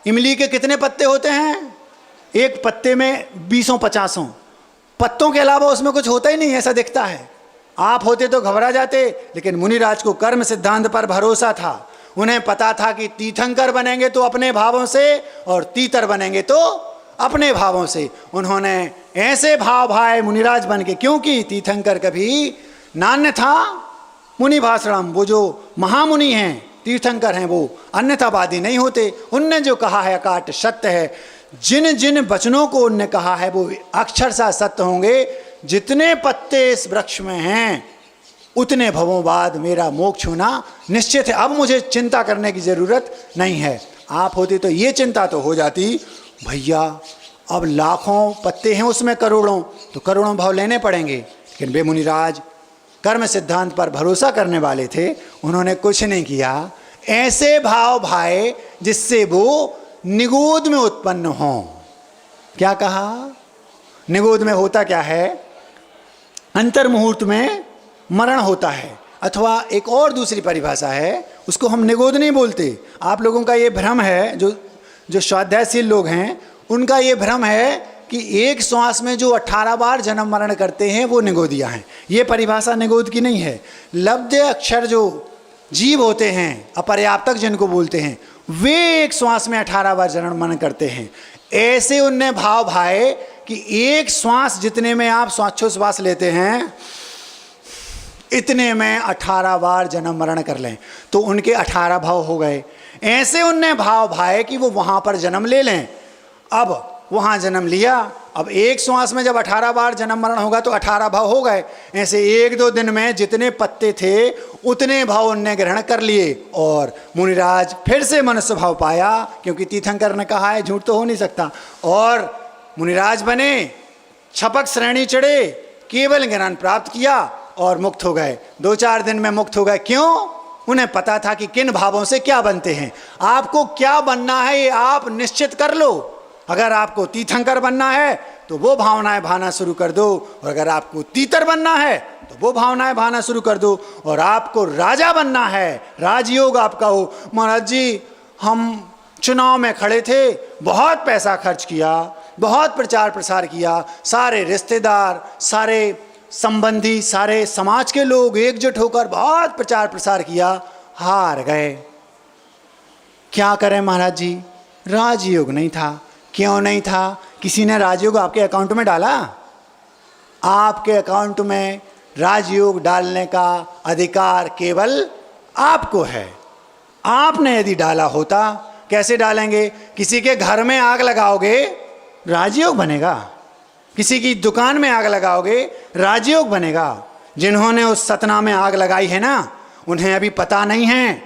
इमली के कितने पत्ते होते हैं? एक पत्ते में 20-50 पत्तों के अलावा उसमें कुछ होता ही नहीं, ऐसा दिखता है। आप होते तो घबरा जाते, लेकिन मुनिराज को कर्म सिद्धांत पर भरोसा था। उन्हें पता था कि तीर्थंकर बनेंगे तो अपने भावों से, और तीतर बनेंगे तो अपने भावों से। उन्होंने ऐसे भाव भाए मुनिराज बन के, क्योंकि तीर्थंकर कभी नान्य था मुनि भाषणम, वो जो महामुनि हैं तीर्थंकर हैं वो अन्यथावादी नहीं होते। उनने जो कहा है अकाट सत्य है। जिन जिन वचनों को उनने कहा है वो अक्षरशः सत्य होंगे। जितने पत्ते इस वृक्ष में हैं उतने भवों बाद मेरा मोक्ष होना निश्चित है। अब मुझे चिंता करने की जरूरत नहीं है। आप होते तो ये चिंता तो हो जाती, भैया अब लाखों पत्ते हैं उसमें करोड़ों, तो करोड़ों भाव लेने पड़ेंगे। लेकिन वे मुनिराज कर्म सिद्धांत पर भरोसा करने वाले थे, उन्होंने कुछ नहीं किया, ऐसे भाव भाए जिससे वो निगोद में उत्पन्न हों। क्या कहा? निगोद में होता क्या है? अंतर मुहूर्त में मरण होता है, अथवा एक और दूसरी परिभाषा है, उसको हम निगोद नहीं बोलते। आप लोगों का ये भ्रम है, जो स्वाध्यायशील लोग हैं उनका ये भ्रम है कि एक श्वास में जो 18 बार जन्म मरण करते हैं वो निगोदिया हैं। ये परिभाषा निगोद की नहीं है। लब्ध अक्षर जो जीव होते हैं, अपर्याप्तक जिनको बोलते हैं, वे एक श्वास में 18 बार जन्म मरण करते हैं। ऐसे उनने भाव भाए कि एक श्वास जितने में आप श्वासोच्छ्वास लेते हैं, इतने में 18 बार जन्म मरण कर लें, तो उनके 18 भाव हो गए। ऐसे उनने भाव भाए कि वो वहाँ पर जन्म ले लें। अब वहाँ जन्म लिया, अब एक श्वास में जब 18 बार जन्म मरण होगा तो 18 भाव हो गए। ऐसे 1-2 दिन में जितने पत्ते थे उतने भाव उनने ग्रहण कर लिए, और मुनिराज फिर से मनुष्य भाव पाया, क्योंकि तीर्थंकर ने कहा है, झूठ तो हो नहीं सकता। और मुनिराज बने, छपक श्रेणी चढ़े, केवल ज्ञान प्राप्त किया और मुक्त हो गए। 2-4 दिन में मुक्त हो गए। क्यों? उन्हें पता था कि किन भावों से क्या बनते हैं। आपको क्या बनना है ये आप निश्चित कर लो। अगर आपको तीर्थंकर बनना है तो वो भावनाएं भाना शुरू कर दो, और अगर आपको तीतर बनना है तो वो भावनाएं भाना शुरू कर दो, और आपको राजा बनना है, राजयोग आपका हो। महाराज जी, हम चुनाव में खड़े थे, बहुत पैसा खर्च किया, बहुत प्रचार प्रसार किया, सारे रिश्तेदार, सारे संबंधी, सारे समाज के लोग एकजुट होकर बहुत प्रचार प्रसार किया, हार गए। क्या करें महाराज जी? राजयोग नहीं था। क्यों नहीं था? किसी ने राजयोग आपके अकाउंट में डाला? आपके अकाउंट में राजयोग डालने का अधिकार केवल आपको है। आपने यदि डाला होता, कैसे डालेंगे? किसी के घर में आग लगाओगे, राजयोग बनेगा। किसी की दुकान में आग लगाओगे, राजयोग बनेगा। जिन्होंने उस सतना में आग लगाई है ना, उन्हें अभी पता नहीं है,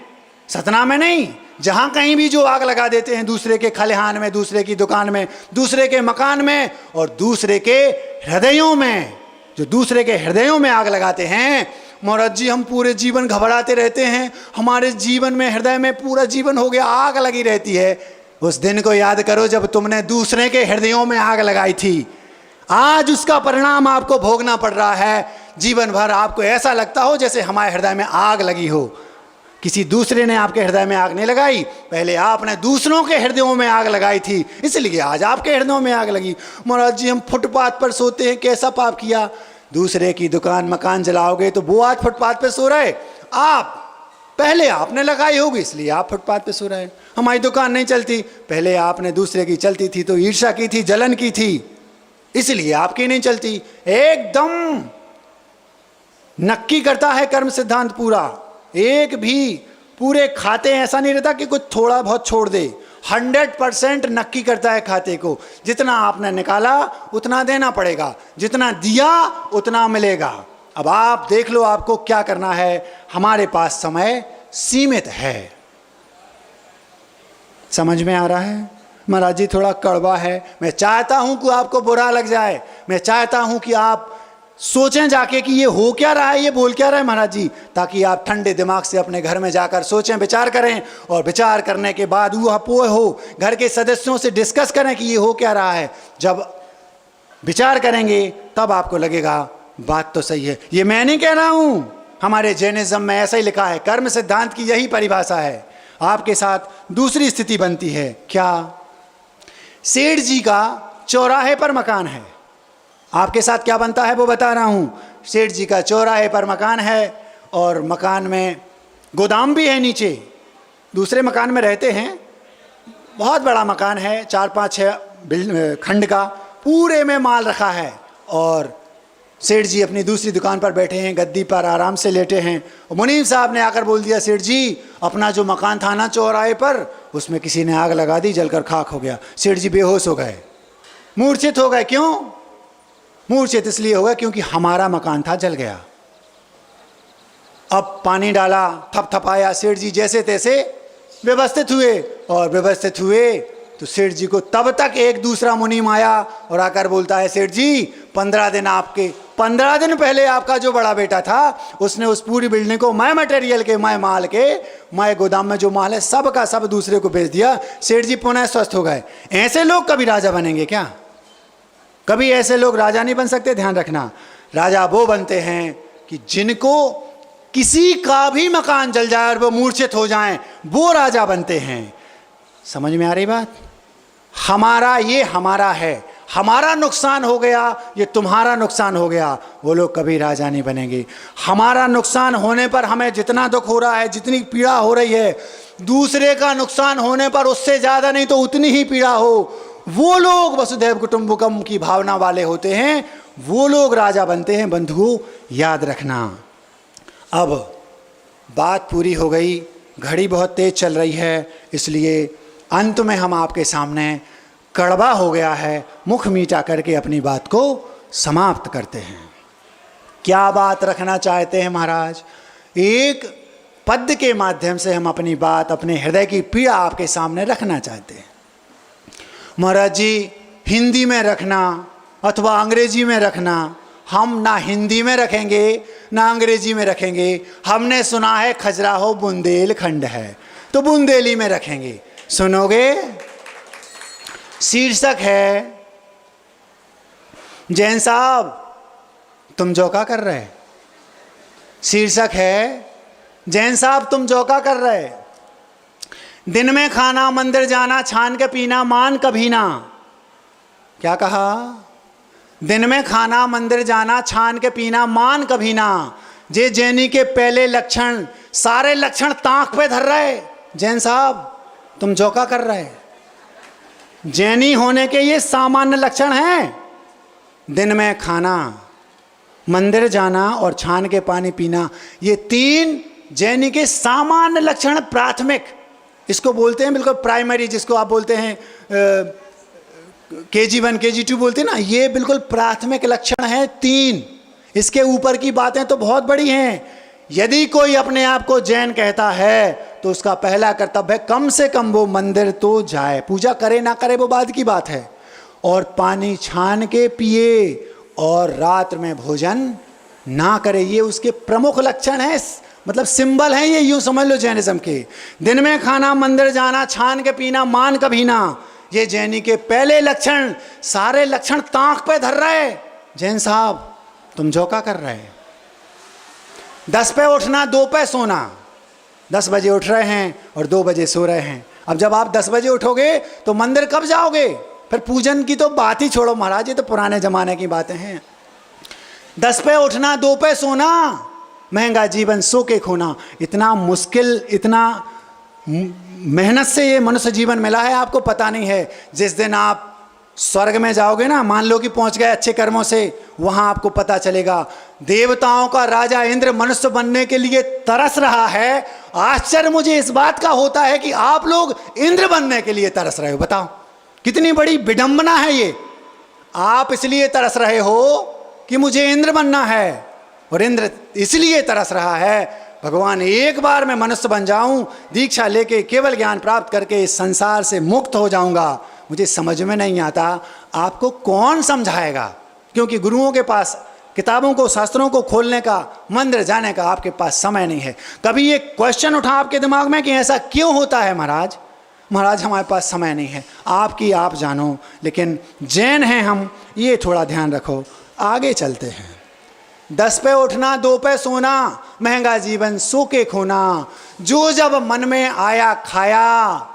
सतना में नहीं, जहाँ कहीं भी जो आग लगा देते हैं, दूसरे के खलिहान में, दूसरे की दुकान में, दूसरे के मकान में, और दूसरे के हृदयों में, जो दूसरे के हृदयों में आग लगाते हैं। महाराज जी, हम पूरे जीवन घबराते रहते हैं, हमारे जीवन में, हृदय में पूरा जीवन हो गया आग लगी रहती है। उस दिन को याद करो जब तुमने दूसरे के हृदयों में आग लगाई थी। आज उसका परिणाम आपको भोगना पड़ रहा है। जीवन भर आपको ऐसा लगता हो जैसे हमारे हृदय में आग लगी हो। किसी दूसरे ने आपके हृदय में आग नहीं लगाई, पहले आपने दूसरों के हृदयों में आग लगाई थी, इसलिए आज आपके हृदयों में आग लगी। महाराज जी, हम फुटपाथ पर सोते हैं, कैसा पाप किया? दूसरे की दुकान मकान जलाओगे तो वो आज फुटपाथ पर सो रहे, आप पहले आपने लगाई होगी इसलिए आप फुटपाथ पे सो रहे हैं। हमारी दुकान नहीं चलती, पहले आपने दूसरे की चलती थी तो ईर्ष्या की थी, जलन की थी, इसलिए आपकी नहीं चलती। एकदम नक्की करता है कर्म सिद्धांत पूरा। एक भी पूरे खाते ऐसा नहीं रहता कि कुछ थोड़ा बहुत छोड़ दे। 100% नक्की करता है खाते को। जितना आपने निकाला उतना देना पड़ेगा, जितना दिया उतना मिलेगा। अब आप देख लो आपको क्या करना है। हमारे पास समय सीमित है। समझ में आ रहा है? महाराज जी थोड़ा कड़वा है, मैं चाहता हूं कि आपको बुरा लग जाए, मैं चाहता हूं कि आप सोचें जाके कि ये हो क्या रहा है, ये बोल क्या रहा है महाराज जी, ताकि आप ठंडे दिमाग से अपने घर में जाकर सोचें, विचार करें, और विचार करने के बाद वो अपोह हो, घर के सदस्यों से डिस्कस करें कि ये हो क्या रहा है। जब विचार करेंगे तब आपको लगेगा बात तो सही है। ये मैं नहीं कह रहा हूं, हमारे जैनिज्म में ऐसा ही लिखा है। कर्म सिद्धांत की यही परिभाषा है। आपके साथ दूसरी स्थिति बनती है। क्या? सेठ जी का चौराहे पर मकान है। आपके साथ क्या बनता है वो बता रहा हूं। सेठ जी का चौराहे पर मकान है और मकान में गोदाम भी है नीचे। दूसरे मकान में रहते हैं, बहुत बड़ा मकान है, 4-5-6 खंड का, पूरे में माल रखा है। और सेठ जी अपनी दूसरी दुकान पर बैठे हैं, गद्दी पर आराम से लेटे हैं। और मुनीम साहब ने आकर बोल दिया, सेठ जी अपना जो मकान था ना चौराहे पर, उसमें किसी ने आग लगा दी, जलकर खाक हो गया। सेठ जी बेहोश हो गए, मूर्छित हो गए। क्यों मूर्छित? इसलिए हो गया क्योंकि हमारा मकान था, जल गया। अब पानी डाला, थपथपाया, सेठ जी जैसे तैसे व्यवस्थित हुए, और व्यवस्थित हुए तो सेठ जी को तब तक एक दूसरा मुनीम आया और आकर बोलता है, सेठ जी 15 दिन पहले आपका जो बड़ा बेटा था उसने उस पूरी बिल्डिंग को, मैं मटेरियल के, मैं माल के, मैं गोदाम में जो माल है सब का सब दूसरे को बेच दिया। सेठ जी पुनः स्वस्थ हो गए। ऐसे लोग कभी राजा बनेंगे क्या? कभी ऐसे लोग राजा नहीं बन सकते। ध्यान रखना, राजा वो बनते हैं कि जिनको किसी का भी मकान जल जाए और वो मूर्छित हो जाएं, वो राजा बनते हैं। समझ में आ रही बात? हमारा ये हमारा है, हमारा नुकसान हो गया, ये तुम्हारा नुकसान हो गया, वो लोग कभी राजा नहीं बनेंगे। हमारा नुकसान होने पर हमें जितना दुख हो रहा है, जितनी पीड़ा हो रही है, दूसरे का नुकसान होने पर उससे ज़्यादा नहीं तो उतनी ही पीड़ा हो, वो लोग वसुधैव कुटुंबकम की भावना वाले होते हैं, वो लोग राजा बनते हैं। बंधुओं याद रखना। अब बात पूरी हो गई, घड़ी बहुत तेज चल रही है, इसलिए अंत में हम आपके सामने कड़वा हो गया है, मुख मीठा करके अपनी बात को समाप्त करते हैं। क्या बात रखना चाहते हैं महाराज? एक पद्य के माध्यम से हम अपनी बात, अपने हृदय की पीड़ा आपके सामने रखना चाहते हैं। महाराज जी, हिंदी में रखना अथवा अंग्रेजी में रखना, हम ना हिंदी में रखेंगे ना अंग्रेजी में रखेंगे। हमने सुना है खजुराहो बुंदेलखंड है, तो बुंदेली में रखेंगे। सुनोगे? शीर्षक है, जैन साहब तुम जौका कर रहे। शीर्षक है, जैन साहब तुम जौका कर रहे। दिन में खाना, मंदिर जाना, छान के पीना, मान कभी ना। क्या कहा? दिन में खाना, मंदिर जाना, छान के पीना, मान कभी ना। जे जैनी के पहले लक्षण, सारे लक्षण ताक पे धर रहे। जैन साहब तुम जौका कर रहे। जैनी होने के ये सामान्य लक्षण हैं। दिन में खाना, मंदिर जाना और छान के पानी पीना, ये 3 जैनी के सामान्य लक्षण, प्राथमिक, इसको बोलते हैं बिल्कुल प्राइमरी, जिसको आप बोलते हैं KG1 KG2 बोलते हैं ना, ये बिल्कुल प्राथमिक लक्षण है 3। इसके ऊपर की बातें तो बहुत बड़ी हैं। यदि कोई अपने आप को जैन कहता है तो उसका पहला कर्तव्य है कम से कम वो मंदिर तो जाए, पूजा करे ना करे वो बाद की बात है, और पानी छान के पिए और रात में भोजन ना करे। ये उसके प्रमुख लक्षण हैं, मतलब सिंबल हैं ये, यूं समझ लो जैनिज्म के। दिन में खाना, मंदिर जाना, छान के पीना, मान कभी ना, ये जैनी के पहले लक्षण, सारे लक्षण ताक पे धर रहे। जैन साहब तुम जौका कर रहे। 10 पे उठना, 2 पे सोना। 10 बजे उठ रहे हैं और 2 बजे सो रहे हैं। अब जब आप 10 बजे उठोगे तो मंदिर कब जाओगे? फिर पूजन की तो बात ही छोड़ो महाराज, ये तो पुराने जमाने की बातें हैं। 10 पे उठना, 2 पे सोना, महंगा जीवन सो के खोना। इतना मुश्किल, इतना मेहनत से ये मनुष्य जीवन मिला है, आपको पता नहीं है। जिस दिन आप स्वर्ग में जाओगे ना, मान लो कि पहुंच गए अच्छे कर्मों से, वहां आपको पता चलेगा देवताओं का राजा इंद्र मनुष्य बनने के लिए तरस रहा है। आश्चर्य मुझे इस बात का होता है कि आप लोग इंद्र बनने के लिए तरस रहे हो। बताओ कितनी बड़ी विडंबना है ये। आप इसलिए तरस रहे हो कि मुझे इंद्र बनना है, और इंद्र इसलिए तरस रहा है भगवान एक बार मैं मनुष्य बन जाऊं, दीक्षा लेके केवल ज्ञान प्राप्त करके इस संसार से मुक्त हो जाऊंगा। मुझे समझ में नहीं आता, आपको कौन समझाएगा? क्योंकि गुरुओं के पास किताबों को, शास्त्रों को खोलने का, मंदिर जाने का आपके पास समय नहीं है। कभी ये क्वेश्चन उठा आपके दिमाग में कि ऐसा क्यों होता है महाराज? महाराज हमारे पास समय नहीं है। आपकी आप जानो, लेकिन जैन हैं हम, ये थोड़ा ध्यान रखो। आगे चलते हैं। 10 पे उठना, 2 पे सोना, महंगा जीवन सो के खोना। जो जब मन में आया खाया,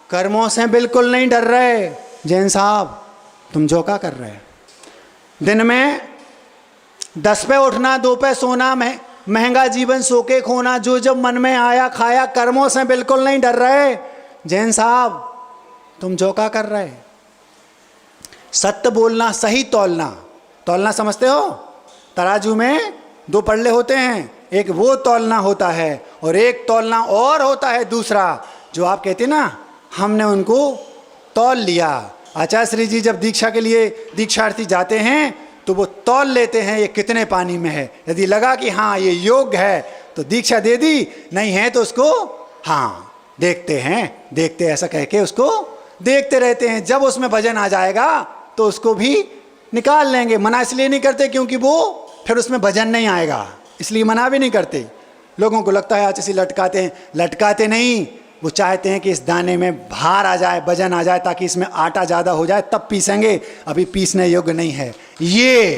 कर्मों से बिल्कुल नहीं डर रहे। जैन साहब तुम जौका कर रहे। दिन में 10 पे उठना, 2 पे सोना, महंगा जीवन सो के खोना। जो जब मन में आया खाया, कर्मों से बिल्कुल नहीं डर रहे। जैन साहब तुम जौका कर रहे। सत्य बोलना, सही तौलना। तौलना समझते हो? तराजू में 2 पल्ले होते हैं, एक वो तौलना होता है और एक तौलना और होता है दूसरा, जो आप कहते ना हमने उनको तौल लिया। आचार्य श्री जी जब दीक्षा के लिए दीक्षार्थी जाते हैं तो वो तौल लेते हैं ये कितने पानी में है। यदि लगा कि हाँ ये योग्य है तो दीक्षा दे दी, नहीं है तो उसको हाँ देखते हैं, देखते ऐसा कह के उसको देखते रहते हैं। जब उसमें वजन आ जाएगा तो उसको भी निकाल लेंगे। मना इसलिए नहीं करते क्योंकि वो फिर उसमें वजन नहीं आएगा, इसलिए मना भी नहीं करते। लोगों को लगता है आज इसे लटकाते हैं, लटकाते नहीं, वो चाहते हैं कि इस दाने में भार आ जाए, वजन आ जाए, ताकि इसमें आटा ज़्यादा हो जाए तब पीसेंगे, अभी पीसने योग्य नहीं है। ये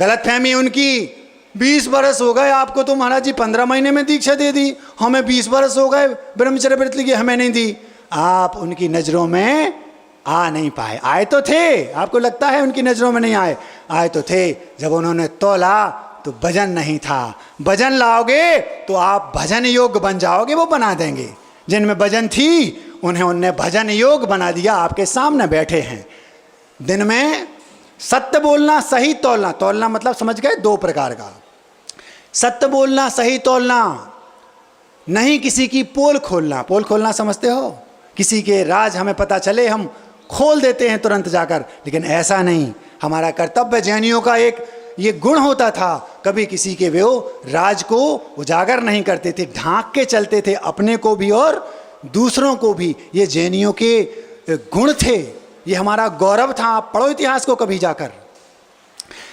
गलतफहमी उनकी। 20 बरस हो गए आपको तो महाराज जी 15 महीने में दीक्षा दे दी, हमें 20 बरस हो गए ब्रह्मचर्य व्रत की, हमें नहीं दी। आप उनकी नज़रों में आ नहीं पाए। आए तो थे, आपको लगता है उनकी नज़रों में नहीं आए, आए तो थे। जब उन्होंने तोला तो वजन नहीं था। वजन लाओगे तो आप भजन योग्य बन जाओगे, वो बना देंगे। जिनमें वजन थी उन्हें भजन योग बना दिया, आपके सामने बैठे हैं। दिन में सत्य बोलना, सही तौलना। तौलना मतलब समझ गए, 2 प्रकार का। सत्य बोलना, सही तौलना, नहीं किसी की पोल खोलना। पोल खोलना समझते हो? किसी के राज हमें पता चले हम खोल देते हैं तुरंत जाकर, लेकिन ऐसा नहीं। हमारा कर्तव्य, जैनियों का एक ये गुण होता था, कभी किसी के वो राज को उजागर नहीं करते थे, ढांक के चलते थे, अपने को भी और दूसरों को भी। ये जैनियों के गुण थे, ये हमारा गौरव था। आप पढ़ो इतिहास को कभी जाकर।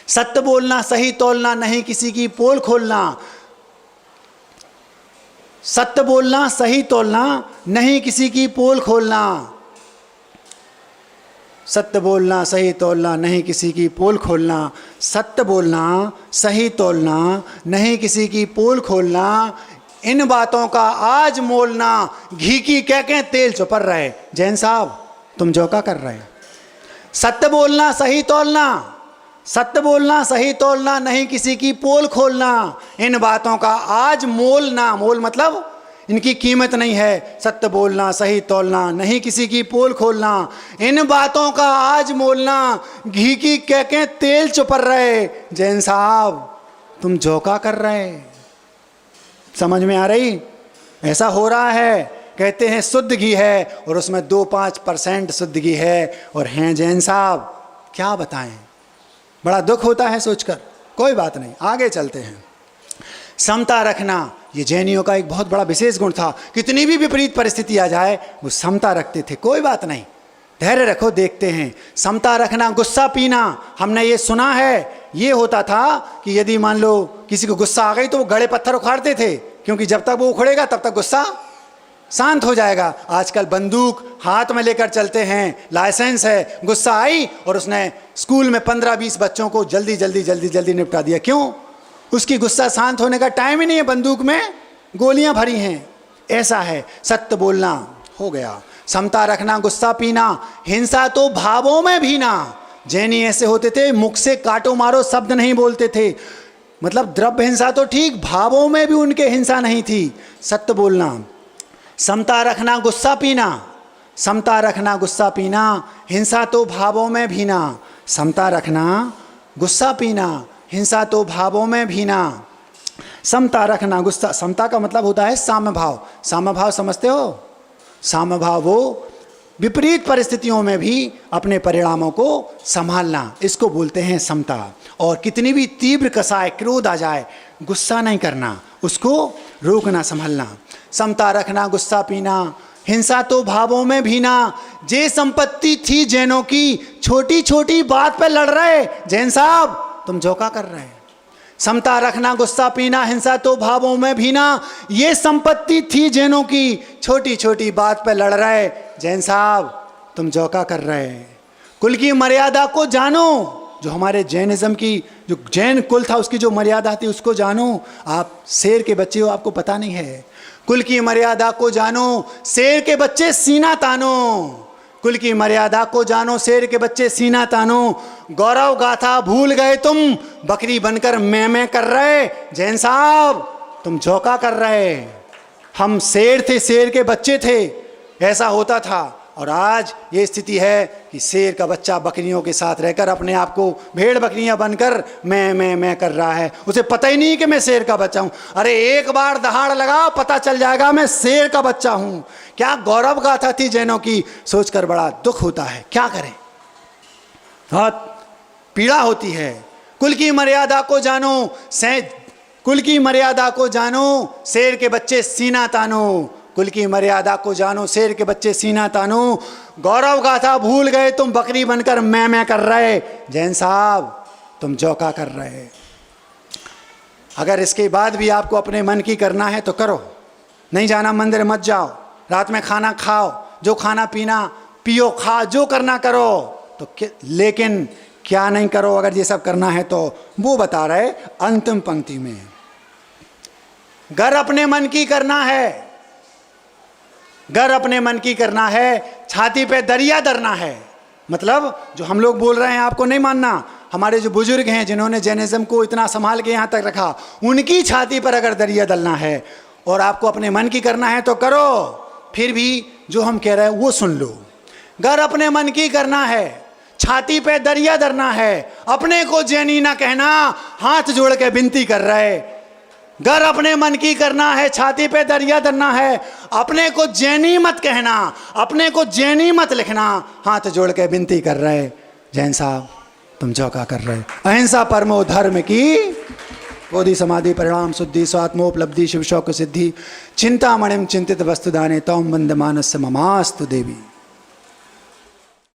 सत्य बोलना, सही तौलना, नहीं किसी की पोल खोलना। सत्य बोलना, सही तौलना, नहीं किसी की पोल खोलना। सत्य बोलना, सही तौलना, नहीं किसी की पोल खोलना। सत्य बोलना, सही तौलना, नहीं किसी की पोल खोलना। इन बातों का आज मोलना, घी की कह तेल चुपर रहे। जैन साहब तुम जो का कर रहे हो? सत्य बोलना, सही तौलना, सत्य बोलना, सही तौलना, नहीं किसी की पोल खोलना। इन बातों का आज मोलना, मोल मतलब इनकी कीमत नहीं है। सत्य बोलना, सही तौलना, नहीं किसी की पोल खोलना। इन बातों का आज मोलना, घी की कह तेल चुपर रहे। जैन साहब तुम झोंका कर रहे। समझ में आ रही? ऐसा हो रहा है। कहते हैं शुद्ध घी है और उसमें 2-5% शुद्ध घी है, और हैं जैन साहब क्या बताएं। बड़ा दुख होता है सोचकर। कोई बात नहीं, आगे चलते हैं। समता रखना, ये जैनियों का एक बहुत बड़ा विशेष गुण था। कितनी भी विपरीत परिस्थिति आ जाए वो समता रखते थे। कोई बात नहीं, धैर्य रखो, देखते हैं। समता रखना, गुस्सा पीना। हमने ये सुना है, ये होता था कि यदि मान लो किसी को गुस्सा आ गई तो वो गड़े पत्थर उखाड़ते थे, क्योंकि जब तक वो उखड़ेगा तब तक गुस्सा शांत हो जाएगा। आजकल बंदूक हाथ में लेकर चलते हैं, लाइसेंस है। गुस्सा आई और उसने स्कूल में 15-20 बच्चों को जल्दी जल्दी जल्दी जल्दी निपटा दिया। क्यों? उसकी गुस्सा शांत होने का टाइम ही नहीं है, बंदूक में गोलियां भरी हैं। ऐसा है। सत्य बोलना हो गया, समता रखना, गुस्सा पीना, हिंसा तो भावों में भी ना। जैनी ऐसे होते थे, मुख से काटो मारो शब्द नहीं बोलते थे। मतलब द्रव्य हिंसा तो ठीक, भावों में भी उनके हिंसा नहीं थी। सत्य बोलना, समता रखना, गुस्सा पीना। समता रखना, गुस्सा पीना, हिंसा तो भावों में भी ना। समता रखना, गुस्सा पीना, हिंसा तो भावों में भी ना। समता रखना, गुस्सा। समता का मतलब होता है साम्य भाव। साम्य भाव समझते हो? साम्य भाव वो विपरीत परिस्थितियों में भी अपने परिणामों को संभालना, इसको बोलते हैं समता। और कितनी भी तीव्र कसाय, क्रोध आ जाए, गुस्सा नहीं करना, उसको रोकना, संभलना। समता रखना, गुस्सा पीना, हिंसा तो भावों में भी ना। जे संपत्ति थी जैनों की, छोटी छोटी बात पे लड़ रहे। जैन साहब तुम झोंका कर रहे हैं। समता रखना, गुस्सा पीना, हिंसा तो भावों में भी ना। ये संपत्ति थी जैनों की, छोटी छोटी बात पे लड़ रहे। जैन साहब तुम झोंका कर रहे हैं। कुल की मर्यादा को जानो। जो हमारे जैनिज्म की, जो जैन कुल था उसकी जो मर्यादा थी उसको जानो। आप शेर के बच्चे हो, आपको पता नहीं है। कुल की मर्यादा को जानो, शेर के बच्चे सीना तानो। कुल की मर्यादा को जानो, शेर के बच्चे सीना तानो। गौरव गाथा भूल गए तुम, बकरी बनकर मैं कर रहे। जैन साहब तुम झोंका कर रहे। हम शेर थे, शेर के बच्चे थे, ऐसा होता था। और आज ये स्थिति है कि शेर का बच्चा बकरियों के साथ रहकर अपने आप को भेड़ बकरियां बनकर मैं कर रहा है। उसे पता ही नहीं कि मैं शेर का बच्चा हूं। अरे एक बार दहाड़ लगा, पता चल जाएगा मैं शेर का बच्चा हूं। क्या गौरव गाथा थी जैनों की, सोचकर बड़ा दुख होता है। क्या करें, बहुत पीड़ा होती है। कुल की मर्यादा को जानो, कुल की मर्यादा को जानो, शेर के बच्चे सीना तानो। कुल की मर्यादा को जानो, शेर के बच्चे सीना तानो, गौरव गाथा भूल गए तुम, बकरी बनकर मैं कर रहे। जैन साहब तुम जौका कर रहे। अगर इसके बाद भी आपको अपने मन की करना है तो करो, नहीं जाना मंदिर मत जाओ, रात में खाना खाओ, जो खाना पीना पियो, खा, जो करना करो, तो लेकिन क्या नहीं करो। अगर ये सब करना है तो वो बता रहे अंतिम पंक्ति में, घर अपने मन की करना है, घर अपने मन की करना है, छाती पे दरिया धरना है। मतलब जो हम लोग बोल रहे हैं आपको नहीं मानना, हमारे जो बुजुर्ग हैं जिन्होंने जैनिज्म को इतना संभाल के यहाँ तक रखा, उनकी छाती पर अगर दरिया डलना है और आपको अपने मन की करना है तो करो, फिर भी जो हम कह रहे हैं वो सुन लो। घर अपने मन की करना है, छाती पे दरिया धरना है, अपने को जैनी ना कहना, हाथ जोड़ के विनती कर रहे। घर अपने मन की करना है, छाती पे दरिया धरना है, अपने को जैनी मत कहना, अपने को जैनी मत लिखना, हाथ जोड़ के विनती कर रहे। जैन साहब तुम जौका कर रहे। अहिंसा परमो धर्म की, बोधि समाधि परिणाम शुद्धि, स्वात्मोपलब्धि शिव शौक सिद्धि, चिंतामणिम चिंतित वस्तुदाने तौम बंद मानस ममास्तु देवी।